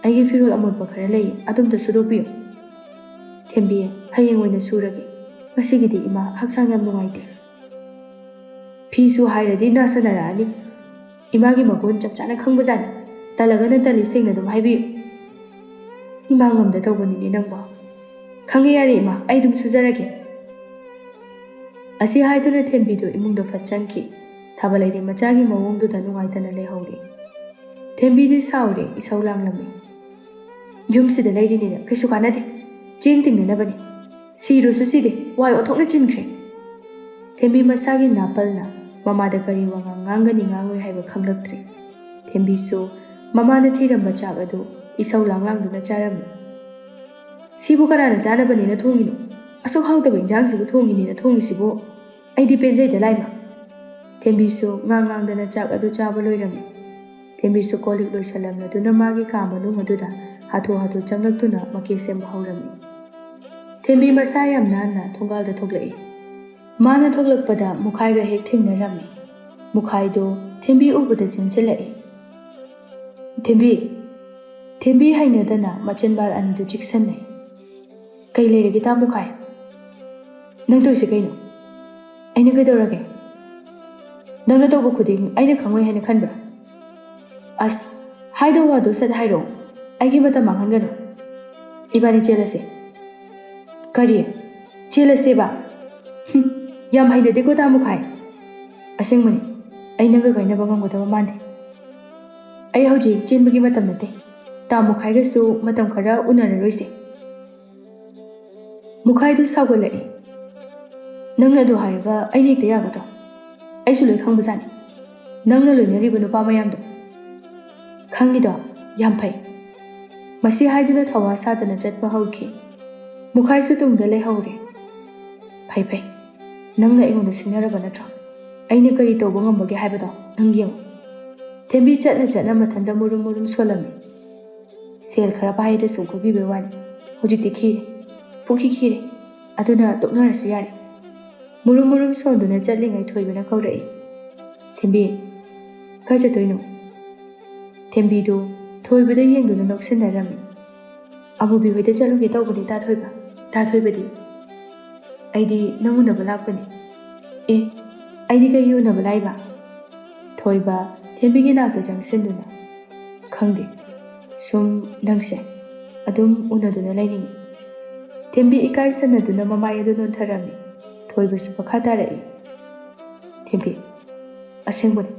ꯑꯩꯒꯤ ꯐꯤꯔꯣꯜ ꯑꯃꯣꯠꯄ ꯈꯔ ꯂꯩ, ꯑꯗꯨꯝꯇ ꯁꯨꯗꯣꯛꯄꯤꯌꯨ." "ꯊꯦꯝꯕꯤ, ꯍꯌꯦꯡ ꯑꯣꯏꯅ ꯁꯨꯔꯒꯦ. ꯉꯁꯤꯒꯤꯗꯤ ꯏꯃꯥ ꯍꯛꯆꯥꯡ ꯌꯥꯝ ꯅꯨꯡꯉꯥꯏꯇꯦ." "ꯐꯤꯁꯨ ꯍꯥꯏꯔꯗꯤ ꯅꯥꯁꯟꯅꯔꯛꯑꯅꯤ. ꯏꯃꯥꯒꯤ ꯃꯒꯨꯟ ꯆꯞ ꯆꯥꯅ ꯈꯪꯕꯖꯥꯠꯅꯤ. ꯇꯜꯂꯒꯅ ꯇꯜꯂꯤ ꯁꯦꯡꯅ ꯑꯗꯨꯝ ꯍꯥꯏꯕꯤꯌꯨ." "ꯏꯃꯥ ꯉꯝꯗ ꯇꯧꯕꯅꯤꯅꯦ ꯅꯪꯕꯣ." "ꯈꯪꯉꯦ ꯌꯥꯔꯦ ꯏꯃꯥ, ꯑꯩ ꯑꯗꯨꯝ ꯁꯨꯖꯔꯒꯦ." ꯑꯁꯤ ꯍꯥꯏꯗꯨꯅ ꯊꯦꯝꯕꯤꯗꯨ ꯏꯃꯨꯡꯗ ꯐꯠ ꯆꯪꯈꯤ꯫ ꯊꯥꯕꯂꯩꯗꯤ ꯃꯆꯥꯒꯤ ꯃꯑꯣꯡꯗꯨꯗ ꯅꯨꯡꯉꯥꯏꯇꯅ ꯂꯩꯍꯧꯔꯤ꯫ ꯊꯦꯝꯕꯤꯗꯤ ꯁꯥꯎꯔꯦ, ꯏꯁꯧ ꯂꯥꯡꯂꯝꯃꯤ꯫ "ꯌꯨꯝꯁꯤꯗ ꯂꯩꯔꯤꯅꯤꯅ ꯀꯩꯁꯨ ꯀꯥꯟꯅꯗꯦ. ꯆꯦꯡ ꯇꯤꯡꯅꯅꯕꯅꯤ. ꯁꯤꯔꯨꯁꯨ ꯁꯤꯗꯦ, ꯋꯥꯏ ꯑꯣꯟꯊꯣꯛꯅ ꯆꯤꯟꯈ꯭ꯔꯦ." ꯊꯦꯝꯕꯤ ꯃꯁꯥꯒꯤ ꯅꯥꯄꯜꯅ ꯃꯃꯥꯗ ꯀꯔꯤ ꯋꯥꯉꯥꯡ ꯉꯥꯡꯒꯅꯤ ꯉꯥꯡꯂꯣꯏ ꯍꯥꯏꯕ ꯈꯪꯂꯛꯇ꯭ꯔꯤ꯫ ꯊꯦꯝꯕꯤꯁꯨ ꯃꯃꯥꯅ ꯊꯤꯔꯝꯕ ꯆꯥꯛ ꯑꯗꯨ ꯏꯁꯧ ꯂꯥꯡꯗꯨꯅ ꯆꯥꯔꯝꯃꯤ꯫ "ꯁꯤꯕꯨ ꯀꯅꯥꯅ ꯆꯥꯅꯕꯅꯤꯅ ꯊꯣꯡꯉꯤꯅꯣ? ꯑꯁꯨꯛ ꯍꯥꯎꯇꯕ ꯏꯟꯖꯥꯡꯁꯤꯕꯨ ꯊꯣꯡꯉꯤꯅꯤꯅ ꯊꯣꯡꯉꯤꯁꯤꯕꯨ? ꯑꯩꯗꯤ ꯄꯦꯟꯖꯩꯗ ꯂꯥꯏꯃ." ꯊꯦꯝꯕꯤꯁꯨ ꯉꯥꯡꯗꯅ ꯆꯥꯛ ꯑꯗꯨ ꯆꯥꯕ ꯂꯣꯏꯔꯝꯃꯤ꯫ ꯊꯦꯝꯕꯤꯁꯨ ꯀꯣꯜꯂꯤꯛ ꯂꯣꯏꯁꯜꯂꯝꯂꯗꯨꯅ ꯃꯥꯒꯤ ꯀꯥ ꯃꯅꯨꯡ ꯑꯗꯨꯗ ꯍꯥꯊꯨ ꯆꯪꯂꯛꯇꯨꯅ ꯃꯀꯦ ꯁꯦꯝꯕ ꯍꯧꯔꯝꯃꯤ꯫ ꯊꯦꯝꯕꯤ ꯃꯁꯥ ꯌꯥꯝ ꯅꯥꯟꯅ ꯊꯣꯡꯒꯥꯜꯗ ꯊꯣꯛꯂꯛꯏ꯫ ꯃꯥꯅ ꯊꯣꯛꯂꯛꯄꯗ ꯃꯨꯈꯥꯏꯒ ꯍꯦꯛ ꯊꯦꯡꯅꯔꯝꯃꯤ꯫ ꯃꯨꯈꯥꯏꯗꯣ ꯊꯦꯝꯕꯤ ꯎꯕꯗ ꯆꯦꯟꯁꯤꯜꯂꯛꯏ꯫ "ꯊꯦꯝꯕꯤ!" ꯊꯦꯝꯕꯤ ꯍꯩꯅꯗꯅ ꯃꯆꯤꯟꯕꯥꯜ ꯑꯅꯤꯗꯨ ꯆꯤꯛꯁꯟꯅꯩ꯫ "ꯀꯩ ꯂꯩꯔꯒꯦ ꯇꯥ ꯃꯨꯈꯥꯏ? ꯅꯪ ꯇꯧꯏꯁꯦ ꯀꯩꯅꯣ? ꯑꯩꯅ ꯀꯩꯗꯧꯔꯒꯦ? ꯅꯪꯅ ꯇꯧꯕ ꯈꯨꯗꯤꯡ ꯑꯩꯅ ꯈꯪꯉꯣꯏ ꯍꯥꯏꯅ ꯈꯟꯕ꯭ꯔꯥ? ꯑꯁ, ꯍꯥꯏꯗꯧ ꯋꯥꯗꯣ ꯁꯠ ꯍꯥꯏꯔꯛꯑꯣ. ꯑꯩꯒꯤ ꯃꯇꯝ ꯃꯥꯡꯍꯟꯒꯅꯨ. ꯏꯕꯥꯅꯤ ꯆꯦꯜꯂꯁꯦ." "ꯀꯔꯤ? ꯆꯦꯜꯂꯁꯦꯕ? ꯌꯥꯝ ꯍꯩꯅꯗꯦꯀꯣ ꯇꯥ ꯃꯨꯈꯥꯏ." "ꯑꯁꯦꯡꯕꯅꯤ, ꯑꯩ ꯅꯪꯒ ꯀꯥꯏꯅꯕ ꯉꯝꯒꯗꯕ ꯃꯥꯟꯗꯦ. ꯑꯩ ꯍꯧꯖꯤꯛ ꯆꯦꯟꯕꯒꯤ ꯃꯇꯝ ꯅꯠꯇꯦ. ꯇꯥ ꯃꯨꯈꯥꯏꯒꯁꯨ ꯃꯇꯝ ꯈꯔ ꯎꯅꯔꯔꯣꯏꯁꯦ." ꯃꯨꯈꯥꯏꯗꯨ ꯁꯥꯎꯒꯠꯂꯛꯏ꯫ "ꯅꯪꯅ ꯑꯗꯨ ꯍꯥꯏꯔꯒ ꯑꯩꯅ ꯍꯦꯛꯇ ꯌꯥꯒꯗ꯭ꯔꯣ? ꯑꯩꯁꯨ ꯂꯣꯏ ꯈꯪꯕꯖꯥꯠꯅꯤ. ꯅꯪꯅ ꯂꯣꯏꯅꯔꯤꯕ ꯅꯨꯄꯥ ꯃꯌꯥꯝꯗꯣ." "ꯈꯪꯉꯤꯗꯣ, ꯌꯥꯝ ꯐꯩ." ꯃꯁꯤ ꯍꯥꯏꯗꯨꯅ ꯊꯋꯥ ꯁꯥꯗꯅ ꯆꯠꯄ ꯍꯧꯈꯤ꯫ ꯃꯨꯈꯥꯏꯁꯨ ꯇꯨꯡꯗ ꯂꯩꯍꯧꯔꯦ꯫ "ꯐꯩ. ꯅꯪꯅ ꯑꯩꯉꯣꯟꯗ ꯁꯤꯡꯅꯔꯕ ꯅꯠꯇ꯭ꯔꯣ? ꯑꯩꯅ ꯀꯔꯤ ꯇꯧꯕ ꯉꯝꯕꯒꯦ ꯍꯥꯏꯕꯗꯣ ꯅꯪ ꯌꯦꯡꯉꯨ." ꯊꯦꯝꯕꯤ ꯆꯠꯅ ꯃꯊꯟꯇ ꯃꯨꯔꯨꯝ ꯁꯣꯜꯂꯝꯃꯤ꯫ "ꯁꯦꯜ ꯈꯔ ꯄꯥꯏꯗ ꯁꯨꯝ ꯈꯣꯏꯕꯤꯕꯩ ꯋꯥꯅꯤ. ꯍꯧꯖꯤꯛꯇꯤ ꯈꯤꯔꯦ. ꯄꯨꯡꯈꯤ ꯈꯤꯔꯦ. ꯑꯗꯨꯅ ꯇꯣꯛꯅꯔꯁꯨ ꯌꯥꯔꯦ." ꯃꯨꯔꯨꯝ ꯁꯣꯟꯗꯨꯅ ꯆꯠꯂꯤꯉꯩ ꯊꯣꯏꯕꯅ ꯀꯧꯔꯛꯏ꯫ "ꯊꯦꯝꯕꯤ, ꯀꯥꯏ ꯆꯠꯇꯣꯏꯅꯣ?" ꯊꯦꯝꯕꯤꯗꯨ ꯊꯣꯏꯕꯗ ꯌꯦꯡꯗꯨꯅ ꯅꯣꯛꯁꯤꯟꯅꯔꯝꯃꯤ꯫ "ꯑꯃꯨꯕꯤ ꯍꯣꯏꯗ ꯆꯠꯂꯨꯒꯦ ꯇꯧꯕꯅꯤ ꯇꯥ ꯊꯣꯏꯕ." "ꯇꯥ ꯊꯣꯏꯕꯗꯤ?" "ꯑꯩꯗꯤ ꯅꯪ ꯎꯅꯕ ꯂꯥꯛꯄꯅꯤ." "ꯑꯦ, ꯑꯩꯗꯤ ꯀꯩꯒꯤ ꯎꯅꯕ ꯂꯥꯛꯏꯕ?" ꯊꯣꯏꯕ ꯊꯦꯝꯕꯤꯒꯤ ꯅꯥꯛꯇ ꯆꯪꯁꯤꯟꯗꯨꯅ, "ꯈꯪꯗꯦ, ꯁꯨꯝ ꯅꯪꯁꯦ ꯑꯗꯨꯝ ꯎꯅꯗꯨꯅ ꯂꯩꯅꯤꯡꯉꯤ." ꯊꯦꯝꯕꯤ ꯏꯀꯥꯏ ꯁꯟꯅꯗꯨꯅ ꯃꯃꯥꯏ ꯑꯗꯨ ꯅꯣꯟꯊꯔꯝꯃꯤ꯫ ꯊꯣꯏꯕꯁꯨ ꯃꯈꯥ ꯇꯥꯔꯛꯏ꯫ "ꯊꯦꯝꯕꯤ, ꯑꯁꯦꯡꯕꯅꯤ,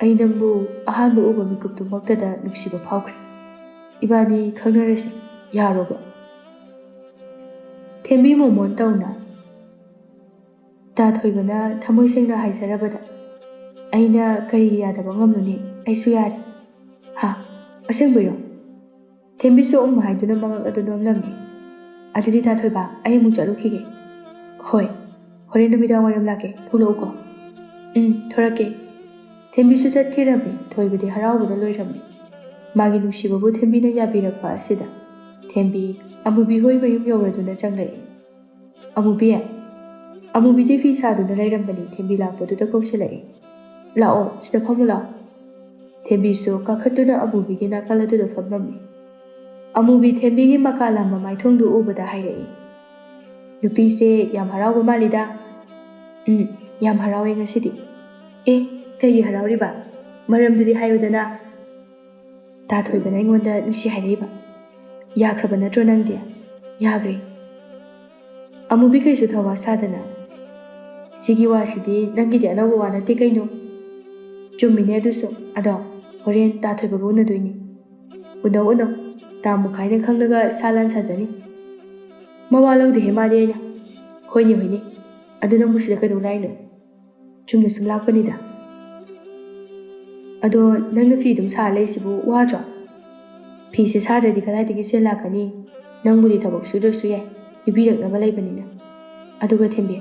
ꯑꯩ ꯅꯪꯕꯨ ꯑꯍꯥꯟꯕ ꯎꯕ ꯃꯤꯀꯨꯞꯇꯨꯃꯛꯇꯗ ꯅꯨꯡꯁꯤꯕ ꯐꯥꯎꯈ꯭ꯔꯦ. ꯏꯕꯥꯅꯤ ꯈꯪꯅꯔꯁꯤ, ꯌꯥꯔꯣꯕ?" ꯊꯦꯝꯕꯤ ꯃꯣꯃꯣꯟ ꯇꯧꯅ, "ꯇꯥ ꯊꯣꯏꯕꯅ ꯊꯃꯣꯏ ꯁꯦꯡꯅ ꯍꯥꯏꯖꯔꯕꯗ ꯑꯩꯅ ꯀꯔꯤꯒꯤ ꯌꯥꯗꯕ ꯉꯝꯂꯨꯅꯤ? ꯑꯩꯁꯨ ꯌꯥꯔꯦ." "ꯍꯥ, ꯑꯁꯦꯡꯕꯩꯔꯣ?" ꯊꯦꯝꯕꯤꯁꯨ ꯍꯥꯏꯗꯨꯅ ꯃꯉꯛ ꯑꯗꯨ ꯅꯣꯝꯂꯝꯃꯤ꯫ "ꯑꯗꯨꯗꯤ ꯇꯥ ꯊꯣꯏꯕ, ꯑꯩ ꯑꯃꯨꯛ ꯆꯠꯂꯨꯈꯤꯒꯦ." "ꯍꯣꯏ, ꯍꯣꯔꯦꯟ ꯅꯨꯃꯤꯗꯥꯡ ꯋꯥꯏꯔꯝ ꯂꯥꯛꯀꯦ. ꯊꯣꯛꯂꯛꯎꯀꯣ." "ꯊꯣꯔꯛꯀꯦ." ꯊꯦꯝꯕꯤꯁꯨ ꯆꯠꯈꯤꯔꯝꯃꯤ꯫ ꯊꯣꯏꯕꯗꯤ ꯍꯔꯥꯎꯕꯗ ꯂꯣꯏꯔꯝꯃꯤ꯫ ꯃꯥꯒꯤ ꯅꯨꯡꯁꯤꯕꯕꯨ ꯊꯦꯝꯕꯤꯅ ꯌꯥꯕꯤꯔꯛꯄ ꯑꯁꯤꯗ ꯊꯦꯝꯕꯤ ꯑꯃꯨꯕꯤ ꯍꯣꯏ ꯃꯌꯨꯝ ꯌꯧꯔꯗꯨꯅ ꯆꯪꯂꯛꯏ꯫ "ꯑꯃꯨꯕꯤ!" ꯑꯃꯨꯕꯤꯗꯤ ꯐꯤ ꯁꯥꯗꯨꯅ ꯂꯩꯔꯝꯕꯅꯤ꯫ ꯊꯦꯝꯕꯤ ꯂꯥꯛꯄꯗꯨꯗ ꯀꯧꯁꯤꯜꯂꯛꯏ꯫ "ꯂꯥꯛꯑꯣ, ꯁꯤꯗ ꯐꯝꯃꯨ ꯂꯥꯛꯑꯣ." ꯊꯦꯝꯕꯤꯁꯨ ꯀꯥꯈꯠꯇꯨꯅ ꯑꯃꯨꯕꯤꯒꯤ ꯅꯥꯀꯜ ꯑꯗꯨꯗ ꯐꯝꯂꯝꯃꯤ꯫ ꯑꯃꯨꯕꯤ ꯊꯦꯝꯕꯤꯒꯤ ꯃꯀꯥ ꯂꯥꯝꯕ ꯃꯥꯏꯊꯣꯡꯗꯨ ꯎꯕꯗ ꯍꯥꯏꯔꯛꯏ꯫ "ꯅꯨꯄꯤꯁꯦ ꯌꯥꯝ ꯍꯔꯥꯎꯕ ꯃꯥꯜꯂꯤꯗ." "ꯌꯥꯝ ꯍꯔꯥꯎꯋꯦ ꯉꯁꯤꯗꯤ." "ꯑꯦ, ꯀꯩꯒꯤ ꯍꯔꯥꯎꯔꯤꯕ? ꯃꯔꯝꯗꯨꯗꯤ ꯍꯥꯏꯌꯨꯗꯅ." "ꯇꯥ ꯊꯣꯏꯕꯅ ꯑꯩꯉꯣꯟꯗ ꯅꯨꯡꯁꯤ ꯍꯥꯏꯔꯛꯏꯕ." "ꯌꯥꯈ꯭ꯔꯕ ꯅꯠꯇ꯭ꯔꯣ ꯅꯪꯗꯤ?" "ꯌꯥꯈ꯭ꯔꯦ." ꯑꯃꯨꯕꯤ ꯀꯩꯁꯨ ꯊꯋꯥ ꯁꯥꯗꯅ, "ꯁꯤꯒꯤ ꯋꯥꯁꯤꯗꯤ ꯅꯪꯒꯤꯗꯤ ꯑꯅꯧꯕ ꯋꯥ ꯅꯠꯇꯦ ꯀꯩꯅꯣ." "ꯆꯨꯝꯃꯤꯅꯦ ꯑꯗꯨꯁꯨ. ꯑꯗꯣ ꯍꯣꯔꯦꯟ ꯇꯥ ꯊꯣꯏꯕꯒ ꯎꯅꯗꯣꯏꯅꯤ." "ꯎꯅꯧ. ꯇꯥ ꯃꯨꯈꯥꯏꯅ ꯈꯪꯂꯒ ꯁꯥꯂꯥꯟ ꯁꯥꯖꯅꯤ." "ꯃꯋꯥ ꯂꯧꯗꯦꯍꯦ ꯃꯥꯗꯤ ꯑꯩꯅ." ꯍꯣꯏꯅꯦ. ꯑꯗꯨ ꯅꯪꯕꯨ ꯁꯤꯗ ꯀꯩꯗꯧ ꯂꯥꯛꯏꯅꯣ?" "ꯆꯨꯝꯅ ꯁꯨꯝ ꯂꯥꯛꯄꯅꯤꯗ." "ꯑꯗꯣ ꯅꯪꯅ ꯐꯤ ꯑꯗꯨꯝ ꯁꯥꯔ ꯂꯩꯁꯤꯕꯨ ꯋꯥꯗ꯭ꯔꯣ?" "ꯐꯤꯁꯦ ꯁꯥꯗ꯭ꯔꯗꯤ ꯀꯗꯥꯏꯗꯒꯤ ꯁꯦꯜ ꯂꯥꯛꯀꯅꯤ? ꯅꯪꯕꯨꯗꯤ ꯊꯕꯛ ꯁꯨꯗ꯭ꯔꯁꯨ ꯌꯥꯏ, ꯄꯤꯕꯤꯔꯛꯅꯕ ꯂꯩꯕꯅꯤꯅ. ꯑꯗꯨꯒ ꯊꯦꯝꯕꯤ,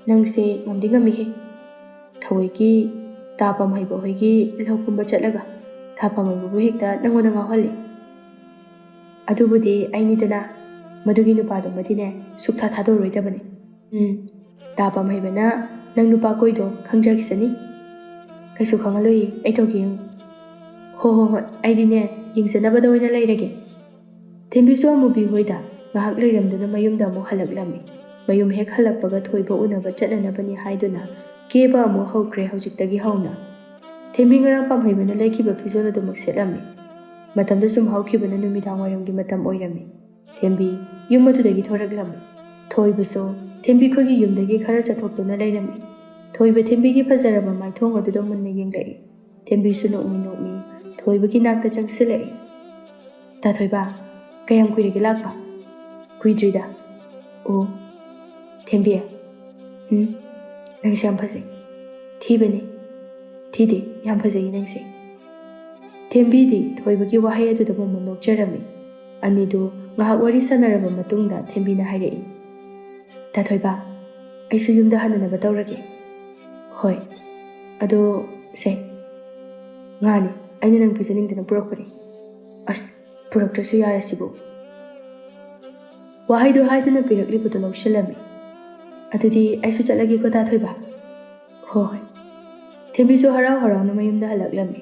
ꯅꯪꯁꯦ ꯉꯝꯗꯤ ꯉꯝꯃꯤꯍꯦ. ꯊꯑꯣꯏꯒꯤ ꯇꯥ ꯄꯥꯝꯍꯩꯕ ꯍꯣꯏꯒꯤ ꯂꯧꯀꯨꯝꯕ ꯆꯠꯂꯒ ꯇꯥ ꯄꯥꯝꯍꯩꯕꯕꯨ ꯍꯦꯛꯇ ꯅꯪꯉꯣꯟꯗ ꯉꯥꯎꯍꯜꯂꯤ. ꯑꯗꯨꯕꯨꯗꯤ ꯑꯩꯅꯤꯗꯅ, ꯃꯗꯨꯒꯤ ꯅꯨꯄꯥꯗꯨꯃꯗꯤꯅꯦ ꯁꯨꯛꯊꯥ ꯊꯥꯗꯣꯛꯔꯣꯏꯗꯕꯅꯤ. ꯇꯥ ꯄꯥꯝꯍꯩꯕꯅ ꯅꯪ ꯅꯨꯄꯥ ꯀꯣꯏꯗꯣ ꯈꯪꯖꯈꯤꯁꯅꯤ. ꯀꯩꯁꯨ ꯈꯪꯍꯜꯂꯣꯏꯌꯦ, ꯑꯩ ꯇꯧꯒꯦ ꯌꯦꯡꯉꯨ. ꯍꯣꯏ, ꯑꯩꯗꯤꯅꯦ ꯌꯦꯡꯖꯅꯕꯗ ꯑꯣꯏꯅ ꯂꯩꯔꯒꯦ. ꯊꯦꯝꯕꯤꯁꯨ ꯑꯃꯨꯕꯤ ꯍꯣꯏꯗ ꯉꯥꯏꯍꯥꯛ ꯂꯩꯔꯝꯗꯨꯅ ꯃꯌꯨꯝꯗ ꯑꯃꯨꯛ ꯍꯜꯂꯛꯂꯝꯃꯤ. ꯃꯌꯨꯝ ꯍꯦꯛ ꯍꯜꯂꯛꯄꯒ ꯊꯣꯏꯕ ꯎꯅꯕ ꯆꯠꯅꯅꯕꯅꯤ ꯍꯥꯏꯗꯨꯅ ꯀꯦꯕ ꯑꯃꯨꯛ ꯍꯧꯈ꯭ꯔꯦ ꯍꯧꯖꯤꯛꯇꯒꯤ ꯍꯧꯅ. ꯊꯦꯝꯕꯤ ꯉꯔꯥꯡ ꯄꯥꯝꯍꯩꯕꯅ ꯂꯩꯈꯤꯕ ꯐꯤꯖꯣꯜ ꯑꯗꯨꯃꯛ ꯁꯦꯠꯂꯝꯃꯤ. ꯃꯇꯝꯗ ꯁꯨꯝ ꯍꯧꯈꯤꯕꯅ ꯅꯨꯃꯤꯗꯥꯡ ꯋꯥꯏꯔꯝꯒꯤ ꯃꯇꯝ ꯑꯣꯏꯔꯝꯃꯤ. ꯊꯦꯝꯕꯤ ꯌꯨꯝ ꯑꯗꯨꯗꯒꯤ ꯊꯣꯔꯛꯂꯝꯃꯤ. ꯊꯣꯏꯕꯁꯨ ꯊꯦꯝꯕꯤ ꯈꯣꯏꯒꯤ ꯌꯨꯝꯗꯒꯤ ꯈꯔ ꯆꯠꯊꯣꯛꯇꯨꯅ ꯂꯩꯔꯝꯃꯤ. ꯊꯣꯏꯕ ꯊꯦꯝꯕꯤꯒꯤ ꯐꯖꯔꯕ ꯃꯥꯏꯊꯣꯡ ꯑꯗꯨꯗ ꯃꯨꯟꯅ ꯌꯦꯡꯂꯛꯏ. ꯊꯦꯝꯕꯤꯁꯨ ꯅꯣꯛꯃꯤ ꯊꯣꯏꯕꯒꯤ ꯅꯥꯛꯇ ꯆꯪꯁꯤꯜꯂꯛꯏ. ꯇꯥ ꯊꯣꯏꯕ, ꯀꯌꯥꯝ ꯀꯨꯏꯔꯒꯦ ꯂꯥꯛꯄ? ꯀꯨꯏꯗ꯭ꯔꯤꯗ. ꯑꯣ, ꯊꯦꯝꯕꯤ, ꯅꯪꯁꯦ ꯌꯥꯝ ꯐꯖꯩ. ꯊꯤꯕꯅꯤ. ꯊꯤꯗꯦ, ꯌꯥꯝ ꯐꯖꯩ ꯅꯪꯁꯦ. ꯊꯦꯝꯕꯤꯗꯤ ꯊꯣꯏꯕꯒꯤ ꯋꯥꯍꯩ ꯑꯗꯨꯗ ꯃꯃꯨꯠ ꯅꯣꯛꯆꯔꯝꯃꯤ. ꯑꯅꯤꯗꯨ ꯉꯥꯏꯍꯥꯛ ꯋꯥꯔꯤ ꯁꯥꯟꯅꯔꯕ ꯃꯇꯨꯡꯗ ꯊꯦꯝꯕꯤꯅ ꯍꯥꯏꯔꯛꯏ. ꯇꯥ ꯊꯣꯏꯕ, ꯑꯩꯁꯨ ꯌꯨꯝꯗ ꯍꯟꯅꯅꯕ ꯇꯧꯔꯒꯦ. ꯍꯣꯏ, ꯑꯗꯣ ꯁꯦ, ꯉꯥꯅꯤ, ꯑꯩꯅ ꯅꯪ ꯄꯤꯖꯅꯤꯡꯗꯅ ꯄꯨꯔꯛꯄꯅꯤ. ꯑꯁ, ꯄꯨꯔꯛꯇ꯭ꯔꯁꯨ ꯌꯥꯔꯁꯤꯕꯨ. ꯋꯥꯍꯩꯗꯨ ꯍꯥꯏꯗꯨꯅ ꯄꯤꯔꯛꯂꯤꯕꯗꯨ ꯂꯧꯁꯤꯜꯂꯝꯃꯤ. ꯑꯗꯨꯗꯤ ꯑꯩꯁꯨ ꯆꯠꯂꯒꯦꯀꯣ ꯇꯥ ꯊꯣꯏꯕ. ꯍꯣꯏ. ꯊꯦꯝꯕꯤꯁꯨ ꯍꯔꯥꯎ ꯍꯔꯥꯎꯅ ꯃꯌꯨꯝꯗ ꯍꯜꯂꯛꯂꯝꯃꯤ.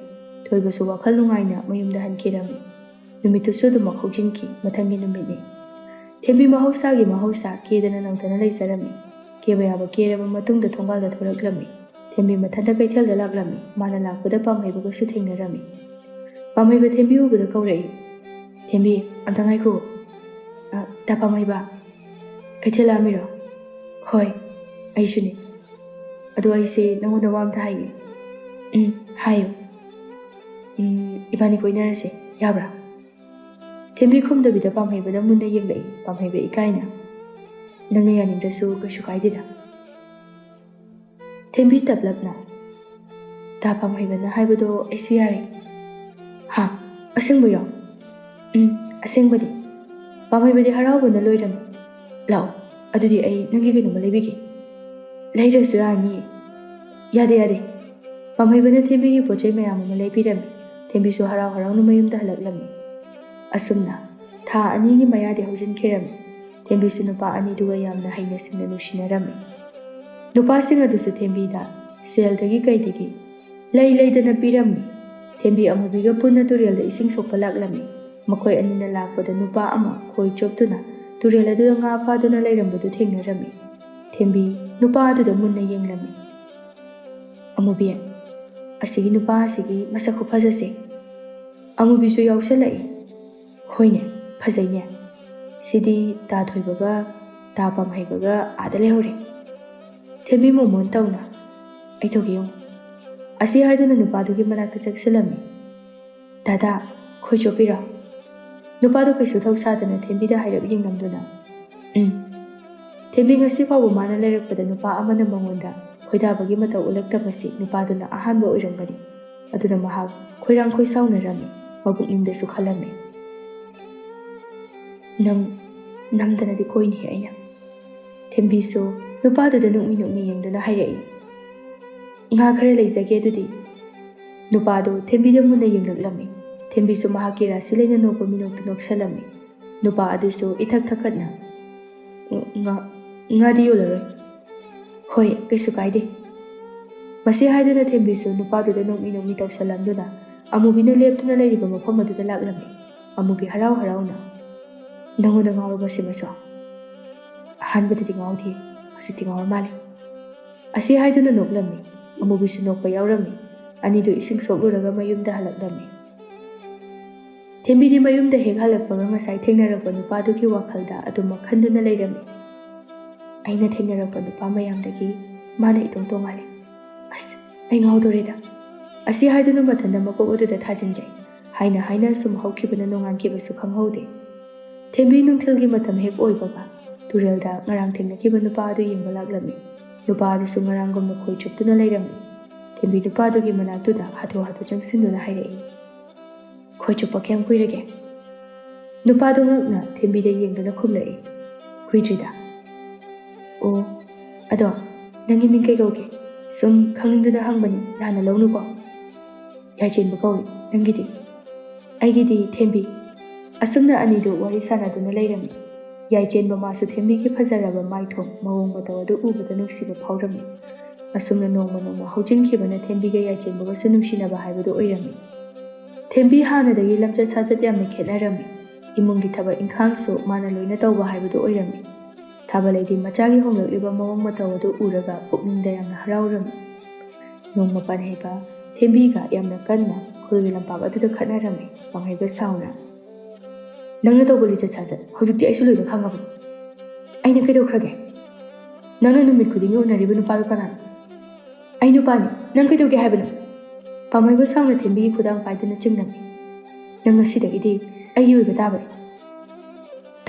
ꯊꯣꯏꯕꯁꯨ ꯋꯥꯈꯜ ꯅꯨꯡꯉꯥꯏꯅ ꯃꯌꯨꯝꯗ ꯍꯟꯈꯤꯔꯝꯃꯤ. ꯅꯨꯃꯤꯠꯇꯨꯁꯨ ꯑꯗꯨꯃꯛ ꯍꯧꯖꯤꯟꯈꯤ. ꯃꯊꯪꯒꯤ ꯅꯨꯃꯤꯠꯅꯤ. ꯊꯦꯝꯕꯤ ꯃꯍꯧꯁꯥ ꯀꯦꯗꯅ ꯅꯧꯗꯅ ꯂꯩꯖꯔꯝꯃꯤ. ꯀꯦꯕ ꯌꯥꯕ ꯀꯦꯔꯕ ꯃꯇꯨꯡꯗ ꯊꯣꯡꯒꯥꯜꯗ ꯊꯣꯔꯛꯂꯝꯃꯤ. ꯊꯦꯝꯕꯤ ꯃꯊꯟꯇ ꯀꯩꯊꯦꯜꯗ ꯂꯥꯛꯂꯝꯃꯤ. ꯃꯥꯅ ꯂꯥꯛꯄꯗ ꯄꯥꯝꯍꯩꯕꯒꯁꯨ ꯊꯦꯡꯅꯔꯝꯃꯤ. ꯄꯥꯝꯍꯩꯕ ꯊꯦꯝꯕꯤ ꯎꯕꯗ ꯀꯧꯔꯛꯏ. ꯊꯦꯝꯕꯤ, ꯑꯝꯇ ꯉꯥꯏꯈꯣ. ꯇꯥ ꯄꯥꯝꯍꯩꯕ, ꯀꯩꯊꯦꯜ ꯂꯥꯛꯑꯝꯃꯤꯔꯣ? ꯍꯣꯏ, ꯑꯩꯁꯨꯅꯤ. ꯑꯗꯣ ꯑꯩꯁꯦ ꯅꯪꯉꯣꯟꯗ ꯋꯥ ꯑꯝꯇ ꯍꯥꯏꯒꯦ. ꯍꯥꯏꯌꯨ. ꯏꯕꯥꯅꯤ ꯀꯣꯏꯅꯔꯁꯦ, ꯌꯥꯕ꯭ꯔꯥ? ꯊꯦꯝꯕꯤ ꯈꯨꯝꯗꯕꯤꯗ ꯄꯥꯝꯍꯩꯕꯅ ꯃꯨꯟꯅ ꯌꯦꯡꯂꯛꯏ. ꯄꯥꯝꯍꯩꯕ ꯏꯀꯥꯏꯅ, ꯅꯪꯅ ꯌꯥꯅꯤꯡꯗ꯭ꯔꯁꯨ ꯀꯩꯁꯨ ꯀꯥꯏꯗꯦꯗ. ꯊꯦꯝꯕꯤ ꯇꯞꯂꯞꯅ, ꯇꯥ ꯄꯥꯝꯍꯩꯕꯅ ꯍꯥꯏꯕꯗꯣ ꯑꯩꯁꯨ ꯌꯥꯔꯦ. ꯍꯥ, ꯑꯁꯦꯡꯕꯩꯔꯣ? ꯑꯁꯦꯡꯕꯅꯤ. ꯄꯥꯝꯍꯩꯕꯗꯤ ꯍꯔꯥꯎꯕꯅ ꯂꯣꯏꯔꯝꯃꯤ. ꯂꯥꯛꯑꯣ, ꯑꯗꯨꯗꯤ ꯑꯩ ꯅꯪꯒꯤ ꯀꯩꯅꯣꯝꯃ ꯂꯩꯕꯤꯒꯦ. ꯂꯩꯔꯁꯨ ꯌꯥꯔꯅꯤꯌꯦ. ꯌꯥꯗꯦ. ꯄꯥꯝꯍꯩꯕꯅ ꯊꯦꯝꯕꯤꯒꯤ ꯄꯣꯠꯆꯩ ꯃꯌꯥꯝ ꯑꯃ ꯂꯩꯕꯤꯔꯝꯃꯤ. ꯊꯦꯝꯕꯤꯁꯨ ꯍꯔꯥꯎ ꯍꯔꯥꯎꯅ ꯃꯌꯨꯝꯗ ꯍꯜꯂꯛꯂꯝꯃꯤ. ꯑꯁꯨꯝꯅ ꯊꯥ 2ꯒꯤ ꯃꯌꯥꯗꯤ ꯍꯧꯖꯤꯟꯈꯤꯔꯝꯃꯤ. ꯊꯦꯝꯕꯤꯁꯨ ꯅꯨꯄꯥ ꯑꯅꯤꯗꯨꯒ ꯌꯥꯝꯅ ꯍꯩꯅ ꯁꯤꯡꯅ ꯅꯨꯡꯁꯤꯅꯔꯝꯃꯤ. ꯅꯨꯄꯥꯁꯤꯡ ꯑꯗꯨꯁꯨ ꯊꯦꯝꯕꯤꯗ ꯁꯦꯜꯗꯒꯤ ꯀꯩꯗꯒꯤ ꯂꯩꯗꯅ ꯄꯤꯔꯝꯃꯤ. ꯊꯦꯝꯕꯤ ꯑꯃꯨꯕꯤꯒ ꯄꯨꯟꯅ ꯇꯨꯔꯦꯜꯗ ꯏꯁꯤꯡ ꯁꯣꯛꯄ ꯂꯥꯛꯂꯝꯃꯤ. ꯃꯈꯣꯏ ꯑꯅꯤꯅ ꯂꯥꯛꯄꯗ ꯅꯨꯄꯥ ꯑꯃ ꯈꯣꯏ ꯆꯣꯞꯇꯨꯅ ꯇꯨꯔꯦꯜ ꯑꯗꯨꯗ ꯉꯥ ꯐꯥꯗꯨꯅ ꯂꯩꯔꯝꯕꯗꯨ ꯊꯦꯡꯅꯔꯝꯃꯤ. ꯊꯦꯝꯕꯤ ꯅꯨꯄꯥ ꯑꯗꯨꯗ ꯃꯨꯟꯅ ꯌꯦꯡꯂꯝꯃꯤ. ꯑꯃꯨꯕꯤ, ꯑꯁꯤꯒꯤ ꯅꯨꯄꯥ ꯑꯁꯤꯒꯤ ꯃꯁꯛ ꯈꯨꯐꯖꯁꯦ. ꯑꯃꯨꯕꯤꯁꯨ ꯌꯥꯎꯁꯜꯂꯛꯏ. ꯍꯣꯏꯅꯦ, ꯐꯖꯩꯅꯦ. ꯁꯤꯗꯤ ꯇꯥ ꯊꯣꯏꯕꯒ ꯇꯥ ꯄꯥꯝꯍꯩꯕꯒ ꯑꯥꯗ ꯂꯩꯍꯧꯔꯦ. ꯊꯦꯝꯕꯤ ꯃꯣꯃꯣꯟ ꯇꯧꯅ, ꯑꯩ ꯇꯧꯒꯦ ꯌꯦꯡꯉꯨ. ꯑꯁꯤ ꯍꯥꯏꯗꯨꯅ ꯅꯨꯄꯥꯗꯨꯒꯤ ꯃꯅꯥꯛꯇ ꯆꯪꯁꯤꯜꯂꯝꯃꯤ. ꯗꯥꯗꯥ, ꯈꯣꯏ ꯆꯣꯞꯄꯤꯔꯣ? ꯅꯨꯄꯥꯗꯨ ꯀꯩꯁꯨ ꯊꯧꯁꯥꯗꯅ ꯊꯦꯝꯕꯤꯗ ꯍꯥꯏꯔꯞ ꯌꯦꯡꯂꯝꯗꯨꯅ, ꯊꯦꯝꯕꯤ ꯉꯁꯤ ꯐꯥꯎꯕ ꯃꯥꯅ ꯂꯩꯔꯛꯄꯗ ꯅꯨꯄꯥ ꯑꯃꯅ ꯃꯉꯣꯟꯗ ꯈꯣꯏꯗꯥꯕꯒꯤ ꯃꯇꯧ ꯎꯠꯂꯛꯇꯕꯁꯤ ꯅꯨꯄꯥꯗꯨꯅ ꯑꯍꯥꯟꯕ ꯑꯣꯏꯔꯝꯒꯅꯤ. ꯑꯗꯨꯅ ꯃꯍꯥꯛ ꯈꯣꯏꯔꯥꯡ ꯈꯣꯏꯁꯥꯎꯅꯔꯝꯃꯤ. ꯃꯄꯨꯛꯅꯤꯡꯗꯁꯨ ꯈꯜꯂꯝꯃꯤ. ꯅꯪ ꯅꯝꯗꯅꯗꯤ ꯀꯣꯏꯅꯤ ꯑꯩꯅ. ꯊꯦꯝꯕꯤꯁꯨ ꯅꯨꯄꯥꯗꯨꯗ ꯅꯣꯛꯃꯤ ꯌꯦꯡꯗꯨꯅ ꯍꯥꯏꯔꯛꯏ. ꯉꯥ ꯈꯔ ꯂꯩꯖꯒꯦ ꯑꯗꯨꯗꯤ. ꯅꯨꯄꯥꯗꯨ ꯊꯦꯝꯕꯤꯗ ꯃꯨꯟꯅ ꯌꯦꯡꯂꯛꯂꯝꯃꯤ. ꯊꯦꯝꯕꯤꯁꯨ ꯃꯍꯥꯛꯀꯤ ꯔꯥꯁꯤ ꯂꯩꯅ ꯅꯣꯛꯄ ꯃꯤꯅꯣꯛꯇꯨ ꯅꯣꯛꯁꯜꯂꯝꯃꯤ. ꯅꯨꯄꯥ ꯑꯗꯨꯁꯨ ꯏꯊꯛ ꯊꯛꯀꯠꯅ, ꯉꯥꯗꯤ ꯌꯣꯜꯂꯔꯣꯏ. ꯍꯣꯏ, ꯀꯩꯁꯨ ꯀꯥꯏꯗꯦ. ꯃꯁꯤ ꯍꯥꯏꯗꯨꯅ ꯊꯦꯝꯕꯤꯁꯨ ꯅꯨꯄꯥꯗꯨꯗ ꯅꯣꯛꯃꯤ ꯇꯧꯁꯜꯂꯝꯗꯨꯅ ꯑꯃꯨꯕꯤꯅ ꯂꯦꯞꯇꯨꯅ ꯂꯩꯔꯤꯕ ꯃꯐꯝ ꯑꯗꯨꯗ ꯂꯥꯛꯂꯝꯃꯤ. ꯑꯃꯨꯕꯤ ꯍꯔꯥꯎ ꯍꯔꯥꯎꯅ, ꯅꯪꯉꯣꯟꯗ ꯉꯥꯎꯔꯕ ꯁꯤꯃꯁꯨ? ꯑꯍꯥꯟꯕꯗꯗꯤ ꯉꯥꯎꯗꯦ, ꯍꯧꯖꯤꯛꯇꯤ ꯉꯥꯎꯔ ꯃꯥꯜꯂꯦ. ꯑꯁꯤ ꯍꯥꯏꯗꯨꯅ ꯅꯣꯛꯂꯝꯃꯤ. ꯑꯃꯨꯕꯤꯁꯨ ꯅꯣꯛꯄ ꯌꯥꯎꯔꯝꯃꯤ. ꯑꯅꯤꯗꯨ ꯏꯁꯤꯡ ꯁꯣꯛꯂꯨꯔꯒ ꯃꯌꯨꯝꯗ ꯍꯜꯂꯛꯂꯝꯃꯤ. ꯊꯦꯝꯕꯤꯗꯤ ꯃꯌꯨꯝꯗ ꯍꯦꯛ ꯍꯜꯂꯛꯄꯒ ꯉꯁꯥꯏ ꯊꯦꯡꯅꯔꯛꯄ ꯅꯨꯄꯥꯗꯨꯒꯤ ꯋꯥꯈꯜꯗ ꯑꯗꯨꯃꯛ ꯈꯟꯗꯨꯅ ꯂꯩꯔꯝꯃꯤ. ꯑꯩꯅ ꯊꯦꯡꯅꯔꯛꯄ ꯅꯨꯄꯥ ꯃꯌꯥꯝꯗꯒꯤ ꯃꯥꯅ ꯏꯇꯣꯡ ꯇꯣꯡꯉꯥꯜꯂꯤ. ꯑꯁ, ꯑꯩ ꯉꯥꯎꯗꯣꯔꯦꯗ. ꯑꯁꯤ ꯍꯥꯏꯗꯨꯅ ꯃꯊꯟꯇ ꯃꯀꯣꯛ ꯑꯗꯨꯗ ꯊꯥꯖꯤꯟꯖꯩ. ꯍꯥꯏꯅ ꯁꯨꯝ ꯍꯧꯈꯤꯕꯅ ꯅꯣꯡꯉꯥꯟꯈꯤꯕꯁꯨ ꯈꯪꯍꯧꯗꯦ. ꯊꯦꯝꯕꯤ ꯅꯨꯡꯊꯤꯜꯒꯤ ꯃꯇꯝ ꯍꯦꯛ ꯑꯣꯏꯕꯒ ꯇꯨꯔꯦꯜꯗ ꯉꯔꯥꯡ ꯊꯦꯡꯅꯈꯤꯕ ꯅꯨꯄꯥ ꯑꯗꯨ ꯌꯦꯡꯕ ꯂꯥꯛꯂꯝꯃꯤ. ꯅꯨꯄꯥ ꯑꯗꯨꯁꯨ ꯉꯔꯥꯡꯒꯨꯝꯅ ꯈꯣꯏ ꯆꯨꯞꯇꯨꯅ ꯂꯩꯔꯝꯃꯤ. ꯊꯦꯝꯕꯤ ꯅꯨꯄꯥꯗꯨꯒꯤ ꯃꯅꯥꯛꯇꯨꯗ ꯍꯥꯊꯨ ꯆꯪꯁꯤꯟꯗꯨꯅ ꯍꯥꯏꯔꯛꯏ. ꯈꯣꯏ ꯆꯨꯞꯄ ꯀꯌꯥꯝ ꯀꯨꯏꯔꯒꯦ? ꯅꯨꯄꯥꯗꯣ ꯉꯛꯅ ꯊꯦꯝꯕꯤꯗ ꯌꯦꯡꯗꯨꯅ ꯈꯨꯝꯂꯛꯏ꯫ ꯀꯨꯏꯗ꯭ꯔꯤꯗ꯫ ꯑꯣ, ꯑꯗꯣ ꯅꯪꯒꯤ ꯃꯤꯡ ꯀꯩ ꯀꯧꯒꯦ? ꯁꯨꯝ ꯈꯪꯅꯤꯡꯗꯨꯅ ꯍꯪꯕꯅꯤ, ꯂꯥꯟꯅ ꯂꯧꯅꯨꯀꯣ꯫ ꯌꯥꯏꯆꯦꯟꯕ ꯀꯧꯏ, ꯅꯪꯒꯤꯗꯤ? ꯑꯩꯒꯤꯗꯤ ꯊꯦꯝꯕꯤ꯫ ꯑꯁꯨꯝꯅ ꯑꯅꯤꯗꯨ ꯋꯥꯔꯤ ꯁꯥꯟꯅꯗꯨꯅ ꯂꯩꯔꯝꯃꯤ꯫ ꯌꯥꯏꯆꯦꯟꯕ ꯃꯥꯁꯨ ꯊꯦꯝꯕꯤꯒꯤ ꯐꯖꯔꯕ ꯃꯥꯏꯊꯣꯡ ꯃꯑꯣꯡ ꯃꯇꯧ ꯑꯗꯨ ꯎꯕꯗ ꯅꯨꯡꯁꯤꯕ ꯐꯥꯎꯔꯝꯃꯤ꯫ ꯑꯁꯨꯝꯅ ꯅꯣꯡꯃ ꯍꯧꯖꯤꯟꯈꯤꯕꯅ ꯊꯦꯝꯕꯤꯒ ꯌꯥꯏꯆꯦꯟꯕꯒꯁꯨ ꯅꯨꯡꯁꯤꯅꯕ ꯍꯥꯏꯕꯗꯨ ꯑꯣꯏꯔꯝꯃꯤ꯫ ꯊꯦꯝꯕꯤ ꯍꯥꯟꯅꯗꯒꯤ ꯂꯝꯆꯠ ꯁꯥꯖꯠ ꯌꯥꯝꯅ ꯈꯦꯠꯅꯔꯝꯃꯤ꯫ ꯏꯃꯨꯡꯒꯤ ꯊꯕꯛ ꯏꯪꯈꯥꯡꯁꯨ ꯃꯥꯅ ꯂꯣꯏꯅ ꯇꯧꯕ ꯍꯥꯏꯕꯗꯨ ꯑꯣꯏꯔꯝꯃꯤ꯫ ꯊꯥꯕꯂꯩꯗꯤ ꯃꯆꯥꯒꯤ ꯍꯣꯡꯂꯛꯂꯤꯕ ꯃꯑꯣꯡ ꯃꯇꯧ ꯑꯗꯨ ꯎꯔꯒ ꯄꯨꯛꯅꯤꯡꯗ ꯌꯥꯝꯅ ꯍꯔꯥꯎꯔꯝꯃꯤ꯫ ꯅꯣꯡꯃ ꯄꯥꯟꯍꯩꯕ ꯊꯦꯝꯕꯤꯒ ꯌꯥꯝꯅ ꯀꯟꯅ ꯈꯨꯜꯒꯤ ꯂꯝꯄꯥꯛ ꯑꯗꯨꯗ ꯈꯠꯅꯔꯝꯃꯤ꯫ ꯄꯥꯡꯍꯩꯕ ꯁꯥꯎꯅ, ꯅꯪꯅ ꯇꯧꯕ ꯂꯤꯆꯠ ꯁꯥꯖꯠ ꯍꯧꯖꯤꯛꯇꯤ ꯑꯩꯁꯨ ꯂꯣꯏꯅ ꯈꯪꯉꯕꯅꯤ꯫ ꯑꯩꯅ ꯀꯩꯗꯧꯈ꯭ꯔꯒꯦ? ꯅꯪꯅ ꯅꯨꯃꯤꯠ ꯈꯨꯗꯤꯡꯒꯤ ꯎꯅꯔꯤꯕ ꯅꯨꯄꯥꯗꯣ ꯀꯅꯥꯅꯣ? ꯑꯩ ꯅꯨꯄꯥꯅꯤ, ꯅꯪ ꯀꯩꯗꯧꯒꯦ ꯍꯥꯏꯕꯅꯣ? ꯄꯥꯡꯍꯩꯕ ꯁꯥꯎꯅ ꯊꯦꯝꯕꯤꯒꯤ ꯈꯨꯗꯥꯡ ꯄꯥꯏꯗꯨꯅ ꯆꯤꯡꯅꯝꯃꯤ꯫ ꯅꯪ ꯉꯁꯤꯗꯒꯤꯗꯤ ꯑꯩꯒꯤ ꯑꯣꯏꯕ ꯇꯥꯕꯅꯤ꯫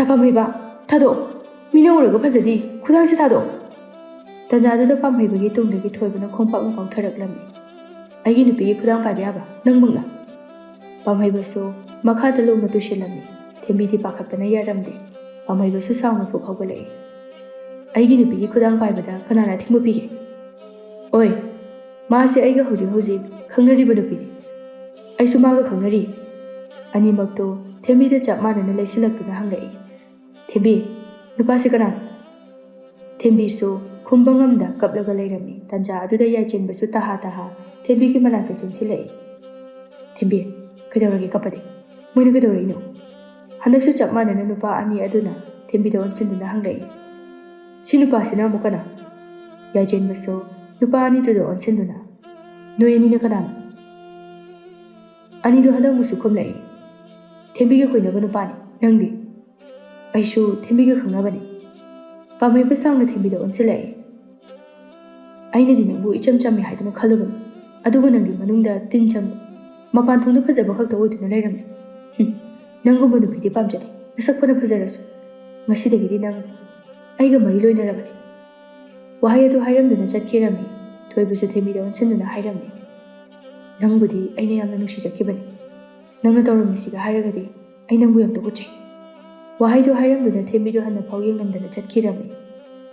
ꯄꯥꯡꯍꯩꯕ, ꯊꯥꯗꯣꯛꯑꯣ, ꯃꯤꯅ ꯎꯔꯒ ꯐꯖꯗꯤ, ꯈꯨꯗꯥꯡꯁꯤ ꯊꯥꯗꯣꯛꯑꯣ꯫ ꯇꯟꯖꯥꯗꯨꯗ ꯄꯥꯡꯍꯩꯕꯒꯤ ꯇꯨꯡꯗꯒꯤ ꯊꯣꯏꯕꯅ ꯈꯣꯡꯄꯥꯛꯅ ꯀꯥꯎꯊꯔꯛꯂꯝꯃꯤ꯫ ꯑꯩꯒꯤ ꯅꯨꯄꯤꯒꯤ ꯈꯨꯗꯥꯡ ꯄꯥꯏꯕ ꯌꯥꯕ꯭ꯔꯥ, ꯅꯪꯃꯛꯅ? ꯄꯥꯡꯍꯩꯕꯁꯨ ꯃꯈꯥꯗ ꯂꯨꯝꯅ ꯇꯨꯁꯤꯜꯂꯝꯃꯤ꯫ ꯊꯦꯝꯕꯤꯗꯤ ꯄꯥꯈꯠꯄꯅ ꯌꯥꯔꯝꯗꯦ꯫ ꯄꯥꯡꯍꯩꯕꯁꯨ ꯁꯥꯎꯅ ꯐꯨꯛ ꯍꯧꯒꯠꯂꯛꯏ꯫ ꯑꯩꯒꯤ ꯅꯨꯄꯤꯒꯤ ꯈꯨꯗꯥꯡ ꯄꯥꯏꯕꯗ ꯀꯅꯥꯅ ꯑꯊꯤꯡꯕ ꯄꯤꯒꯦ? ꯑꯣꯏ, ꯃꯥꯁꯦ ꯑꯩꯒ ꯍꯧꯖꯤꯛ ꯈꯪꯅꯔꯤꯕ ꯅꯨꯄꯤꯅꯤ꯫ ꯑꯩꯁꯨ ꯃꯥꯒ ꯈꯪꯅꯔꯤ꯫ ꯑꯅꯤꯃꯛꯇꯨ ꯊꯦꯝꯕꯤꯗ ꯆꯞ ꯃꯥꯟꯅꯅ ꯂꯩꯁꯤꯜꯂꯛꯇꯨꯅ ꯍꯪꯂꯛꯏ꯫ ꯊꯦꯝꯕꯤ, ꯅꯨꯄꯥꯁꯤ ꯀꯅꯥꯅꯣ? ꯊꯦꯝꯕꯤꯁꯨ ꯈꯨꯝꯕ ꯉꯝꯗ ꯀꯞꯂꯒ ꯂꯩꯔꯝꯃꯤ꯫ ꯇꯟꯖꯥ ꯑꯗꯨꯗ ꯌꯥꯏꯆꯦꯟꯕꯁꯨ ꯇꯍꯥ ꯊꯦꯝꯕꯤꯒꯤ ꯃꯅꯥꯛꯇ ꯆꯦꯟꯁꯤꯜꯂꯛꯏ꯫ ꯊꯦꯝꯕꯤ, ꯀꯩꯗꯧꯔꯒꯦ ꯀꯞꯄꯗꯤ? ꯃꯣꯏꯅ ꯀꯩꯗꯧꯔꯛꯏꯅꯣ? ꯍꯟꯗꯛꯁꯨ ꯆꯞ ꯃꯥꯟꯅꯅ ꯅꯨꯄꯥ ꯑꯅꯤ ꯑꯗꯨꯅ ꯊꯦꯝꯕꯤꯗ ꯑꯣꯟꯁꯤꯟꯗꯨꯅ ꯍꯪꯂꯛꯏ꯫ ꯁꯤ ꯅꯨꯄꯥꯁꯤꯅ ꯑꯃꯨꯛ ꯀꯅꯥ? ꯌꯥꯏꯆꯦꯟꯕꯁꯨ ꯅꯨꯄꯥ ꯑꯅꯤꯗꯨꯗ ꯑꯣꯟꯁꯤꯟꯗꯨꯅ, ꯅꯣꯏ ꯑꯅꯤꯅ ꯀꯅꯥꯅꯣ? ꯑꯅꯤꯗꯨ ꯍꯟꯗꯛꯃꯨꯛꯁꯨ ꯈꯨꯝꯂꯛꯏ꯫ ꯊꯦꯝꯕꯤꯒ ꯀꯣꯏꯅꯕ ꯅꯨꯄꯥꯅꯤ꯫ ꯅꯪꯗꯤ? ꯑꯩꯁꯨ ꯊꯦꯝꯕꯤꯒ ꯈꯪꯅꯕꯅꯤ꯫ ꯄꯥꯡꯍꯩꯕ ꯁꯥꯎꯅ ꯊꯦꯝꯕꯤꯗ ꯑꯣꯟꯁꯤꯜꯂꯛꯏ꯫ ꯑꯩꯅꯗꯤ ꯅꯪꯕꯨ ꯏꯆꯝ ꯆꯝꯃꯤ ꯍꯥꯏꯗꯨꯅ ꯈꯜꯂꯨꯕꯅꯤ, ꯑꯗꯨꯒ ꯅꯪꯗꯤ ꯃꯅꯨꯡꯗ ꯇꯤꯟ ꯆꯪꯕ, ꯃꯄꯥꯟ ꯊꯣꯡꯗ ꯐꯖꯕ ꯈꯛꯇ ꯑꯣꯏꯗꯨꯅ ꯂꯩꯔꯝꯃꯤ꯫ ꯅꯪꯒꯨꯝꯕ ꯅꯨꯄꯤꯗꯤ ꯄꯥꯝꯖꯗꯦ, ꯅꯁꯛ ꯐꯅ ꯐꯖꯔꯁꯨ꯫ ꯉꯁꯤꯗꯒꯤꯗꯤ ꯅꯪ ꯑꯩꯒ ꯃꯔꯤ ꯂꯣꯏꯅꯔꯕꯅꯤ꯫ ꯋꯥꯍꯩ ꯑꯗꯨ ꯍꯥꯏꯔꯝꯗꯨꯅ ꯆꯠꯈꯤꯔꯝꯃꯤ꯫ ꯊꯣꯏꯕꯁꯨ ꯊꯦꯝꯕꯤꯗ ꯑꯣꯟꯁꯤꯟꯗꯨꯅ ꯍꯥꯏꯔꯝꯃꯤ꯫ ꯅꯪꯕꯨꯗꯤ ꯑꯩꯅ ꯌꯥꯝꯅ ꯅꯨꯡꯁꯤꯖꯈꯤꯕꯅꯤ꯫ ꯅꯪꯅ ꯇꯧꯔꯝꯃꯤꯁꯤꯒ ꯍꯥꯏꯔꯒꯗꯤ ꯑꯩ ꯅꯪꯕꯨ ꯌꯥꯝ ꯇꯨꯀꯠꯆꯩ꯫ ꯋꯥꯍꯩꯗꯨ ꯍꯥꯏꯔꯝꯗꯨꯅ ꯊꯦꯝꯕꯤꯗꯨ ꯍꯟꯅꯐꯥꯎ ꯌꯦꯡꯂꯝꯗꯅ ꯆꯠꯈꯤꯔꯝꯃꯤ꯫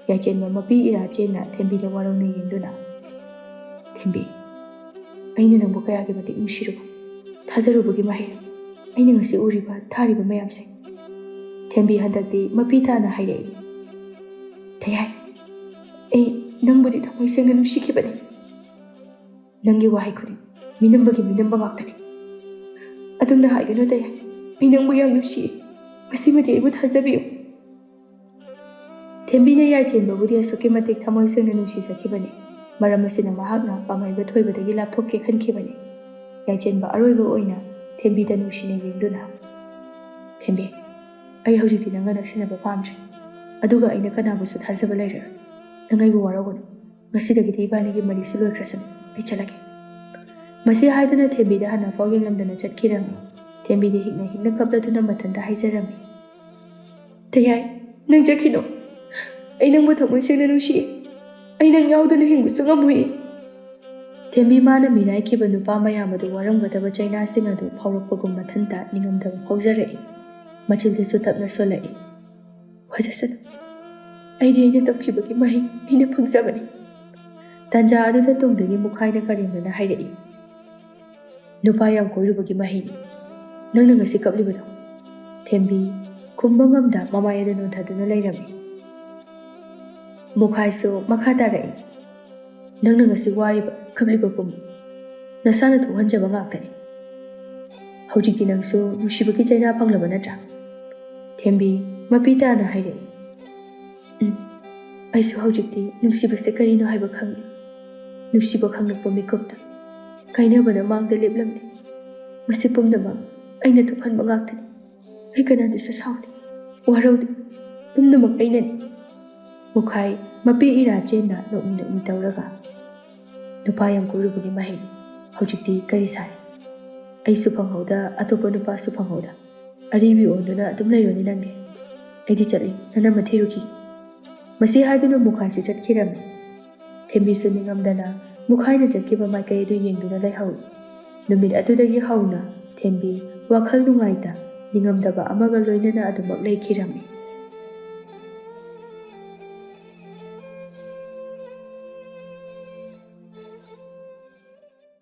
ꯌꯥꯏꯆꯦꯟꯕ ꯃꯄꯤ ꯏꯔꯥ ꯆꯦꯟꯅ ꯊꯦꯝꯕꯤꯗ ꯋꯥꯔꯧꯅ ꯌꯦꯡꯗꯨꯅ, ꯊꯦꯝꯕꯤ, ꯑꯩꯅ ꯅꯪꯕꯨ ꯀꯌꯥꯒꯤ ꯃꯇꯤꯛ ꯅꯨꯡꯁꯤꯔꯨꯕ, ꯊꯥꯖꯔꯨꯕꯒꯤ ꯃꯍꯩꯔꯣ ꯑꯩꯅ ꯉꯁꯤ ꯎꯔꯤꯕ ꯊꯥꯔꯤꯕ ꯃꯌꯥꯝꯁꯦ? ꯊꯦꯝꯕꯤ ꯍꯟꯗꯛꯇꯤ ꯃꯄꯤ ꯇꯥꯅ ꯍꯥꯏꯔꯛꯏ꯫ ꯊꯌꯥꯏ, ꯑꯩ ꯅꯪꯕꯨꯗꯤ ꯊꯃꯣꯏ ꯁꯦꯡꯅ ꯅꯨꯡꯁꯤꯈꯤꯕꯅꯤ꯫ ꯅꯪꯒꯤ ꯋꯥꯍꯩ ꯈꯨꯗꯤꯡ ꯃꯤꯅꯝꯕꯒꯤ ꯃꯤꯅꯝꯕ ꯉꯥꯛꯇꯅꯤ꯫ ꯑꯗꯨꯝꯅ ꯍꯥꯏꯒꯅꯨ ꯇꯌꯥꯏ, ꯑꯩ ꯅꯪꯕꯨ ꯌꯥꯝ ꯅꯨꯡꯁꯤꯌꯦ, ꯃꯁꯤꯃꯗꯤ ꯑꯩꯕꯨ ꯊꯥꯖꯕꯤꯌꯨ꯫ ꯊꯦꯝꯕꯤꯅ ꯌꯥꯏꯆꯦꯟꯕꯕꯨꯗꯤ ꯑꯁꯨꯛꯀꯤ ꯃꯇꯤꯛ ꯊꯃꯣꯏ ꯁꯦꯡꯅ ꯅꯨꯡꯁꯤꯖꯈꯤꯕꯅꯤ꯫ ꯃꯔꯝ ꯑꯁꯤꯅ ꯃꯍꯥꯛꯅ ꯄꯥꯡꯍꯩꯕ ꯊꯣꯏꯕꯗꯒꯤ ꯂꯥꯞꯊꯣꯛꯀꯦ ꯈꯟꯈꯤꯕꯅꯤ꯫ ꯌꯥꯏꯆꯦꯟꯕ ꯑꯔꯣꯏꯕ ꯑꯣꯏꯅ ꯊꯦꯝꯕꯤꯗ ꯅꯨꯡꯁꯤꯅ ꯌꯦꯡꯗꯨꯅ, ꯊꯦꯝꯕꯤ, ꯑꯩ ꯍꯧꯖꯤꯛꯇꯤ ꯅꯪꯒ ꯅꯛꯁꯤꯟꯅꯕ ꯄꯥꯝꯗ꯭ꯔꯦ, ꯑꯗꯨꯒ ꯑꯩꯅ ꯀꯅꯥꯕꯨꯁꯨ ꯊꯥꯖꯕ ꯂꯩꯔꯔꯣꯏ꯫ ꯅꯪ ꯑꯩꯕꯨ ꯋꯥꯔꯧꯒꯅꯨ꯫ ꯉꯁꯤꯗꯒꯤꯗꯤ ꯏꯕꯥꯅꯤꯒꯤ ꯃꯔꯤꯁꯨ ꯂꯣꯏꯈ꯭ꯔꯁꯅꯨ, ꯑꯩ ꯆꯠꯂꯒꯦ꯫ ꯃꯁꯤ ꯍꯥꯏꯗꯨꯅ ꯊꯦꯝꯕꯤꯗ ꯍꯟꯅꯐꯥꯎ ꯌꯦꯡꯂꯝꯗꯅ ꯆꯠꯈꯤꯔꯝꯃꯤ꯫ ꯊꯦꯝꯕꯤꯗꯤ ꯍꯤꯛꯅ ꯀꯞꯂꯗꯨꯅ ꯃꯊꯟꯇ ꯍꯥꯏꯖꯔꯝꯃꯤ꯫ ꯊꯌꯥꯏ, ꯅꯪ ꯆꯠꯈꯤꯅꯣ꯫ ꯑꯩ ꯅꯪꯕꯨ ꯊꯃꯣꯏ ꯁꯦꯡꯅ ꯅꯨꯡꯁꯤꯌꯦ꯫ ꯑꯩ ꯅꯪ ꯌꯥꯎꯗꯅ ꯍꯤꯡꯕꯁꯨ ꯉꯝꯃꯣꯏꯌꯦ꯫ ꯊꯦꯝꯕꯤ ꯃꯥꯅ ꯃꯤꯔꯥꯏꯈꯤꯕ ꯅꯨꯄꯥ ꯃꯌꯥꯝ ꯑꯗꯨ ꯋꯥꯔꯝꯒꯗꯕ ꯆꯩꯅꯥꯁꯤꯡ ꯑꯗꯨ ꯐꯥꯎꯔꯛꯄꯒꯨꯝ ꯃꯊꯟꯇ ꯅꯤꯡꯉꯝꯗꯕ ꯐꯥꯎꯖꯔꯛꯏ꯫ ꯃꯆꯤꯜꯗꯁꯨ ꯇꯞꯅ ꯁꯣꯜꯂꯛꯏ꯫ ꯋꯥꯖꯁꯅꯨ, ꯑꯩꯗꯤ ꯑꯩꯅ ꯇꯧꯈꯤꯕꯒꯤ ꯃꯍꯩ ꯑꯩꯅ ꯐꯪꯖꯕꯅꯤ꯫ ꯇꯟꯖꯥ ꯑꯗꯨꯗ ꯇꯨꯡꯗꯒꯤ ꯃꯨꯛꯈꯥꯏꯅ ꯀꯔꯦꯝꯅꯅ ꯍꯥꯏꯔꯛꯏ꯫ ꯅꯨꯄꯥ ꯌꯥꯝ ꯀꯣꯏꯔꯨꯕꯒꯤ ꯃꯍꯩꯅꯤ ꯅꯪꯅ ꯉꯁꯤ ꯀꯞꯂꯤꯕꯗꯣ꯫ ꯊꯦꯝꯕꯤ ꯈꯨꯝꯕ ꯉꯝꯗ ꯃꯃꯥꯏ ꯑꯗꯨ ꯅꯣꯟꯊꯗꯨꯅ ꯂꯩꯔꯝꯃꯤ꯫ ꯃꯨꯛꯈꯥꯏꯁꯨ ꯃꯈꯥ ꯇꯥꯔꯛꯏ꯫ ꯅꯪꯅ ꯉꯁꯤ ꯋꯥꯔꯤꯕ ꯀꯞꯂꯤꯕ ꯄꯨꯝꯕ ꯅꯁꯥꯅ ꯊꯣꯛꯍꯟꯖꯕ ꯉꯥꯛꯇꯅꯤ꯫ ꯍꯧꯖꯤꯛꯇꯤ ꯅꯪꯁꯨ ꯅꯨꯡꯁꯤꯕꯒꯤ ꯆꯩꯅꯥ ꯐꯪꯂꯕ ꯅꯠꯇ꯭ꯔꯥ? ꯊꯦꯝꯕꯤ ꯃꯄꯤ ꯇꯥꯅ ꯍꯥꯏꯔꯛꯏ꯫ ꯑꯩꯁꯨ ꯍꯧꯖꯤꯛꯇꯤ ꯅꯨꯡꯁꯤꯕꯁꯦ ꯀꯔꯤꯅꯣ ꯍꯥꯏꯕ ꯈꯪꯉꯤ꯫ ꯅꯨꯡꯁꯤꯕ ꯈꯪꯂꯛꯄ ꯃꯤꯀꯨꯞꯇ ꯀꯥꯏꯅꯕꯅ ꯃꯥꯡꯗ ꯂꯦꯞꯂꯝꯂꯦ꯫ ꯃꯁꯤ ꯄꯨꯝꯅꯃꯛ ꯑꯩꯅ ꯊꯣꯛꯍꯟꯕ ꯉꯥꯛꯇꯅꯤ꯫ ꯑꯩ ꯀꯅꯥꯗꯁꯨ ꯁꯥꯎꯗꯦ, ꯋꯥꯔꯧꯗꯦ, ꯄꯨꯝꯅꯃꯛ ꯑꯩꯅꯅꯤ꯫ ꯃꯨꯛꯈꯥꯏ ꯃꯄꯤ ꯏꯔꯥ ꯆꯦꯟꯅ ꯅꯣꯛꯃꯤ ꯇꯧꯔꯒ, ꯅꯨꯄꯥ ꯌꯥꯝ ꯀꯣꯏꯔꯨꯕꯒꯤ ꯃꯍꯩ ꯍꯧꯖꯤꯛꯇꯤ ꯀꯔꯤ ꯁꯥꯔꯦ? ꯑꯩꯁꯨ ꯐꯪꯍꯧꯗ, ꯑꯇꯣꯞꯄ ꯅꯨꯄꯥꯁꯨ ꯐꯪꯍꯧꯗ, ꯑꯔꯤꯕꯤ ꯑꯣꯟꯗꯨꯅ ꯑꯗꯨꯝ ꯂꯩꯔꯣꯅꯤ ꯅꯪꯗꯤ꯫ ꯑꯩꯗꯤ ꯆꯠꯂꯤ, ꯅꯅꯝꯃ ꯊꯤꯔꯨꯈꯤꯒꯦ꯫ ꯃꯁꯤ ꯍꯥꯏꯗꯨꯅ ꯃꯨꯛꯈꯥꯏꯁꯤ ꯆꯠꯈꯤꯔꯝꯃꯤ꯫ ꯊꯦꯝꯕꯤꯁꯨ ꯅꯤꯡꯉꯝꯗꯅ ꯃꯨꯛꯈꯥꯏꯅ ꯆꯠꯈꯤꯕ ꯃꯥꯏꯀꯩ ꯑꯗꯨ ꯌꯦꯡꯗꯨꯅ ꯂꯩꯍꯧꯏ꯫ ꯅꯨꯃꯤꯠ ꯑꯗꯨꯗꯒꯤ ꯍꯧꯅ ꯊꯦꯝꯕꯤ ꯋꯥꯈꯜ ꯅꯨꯡꯉꯥꯏꯇ ꯅꯤꯡꯉꯝꯗꯕ ꯑꯃꯒ ꯂꯣꯏꯅꯅ ꯑꯗꯨꯃꯛ ꯂꯩꯈꯤꯔꯝꯃꯤ꯫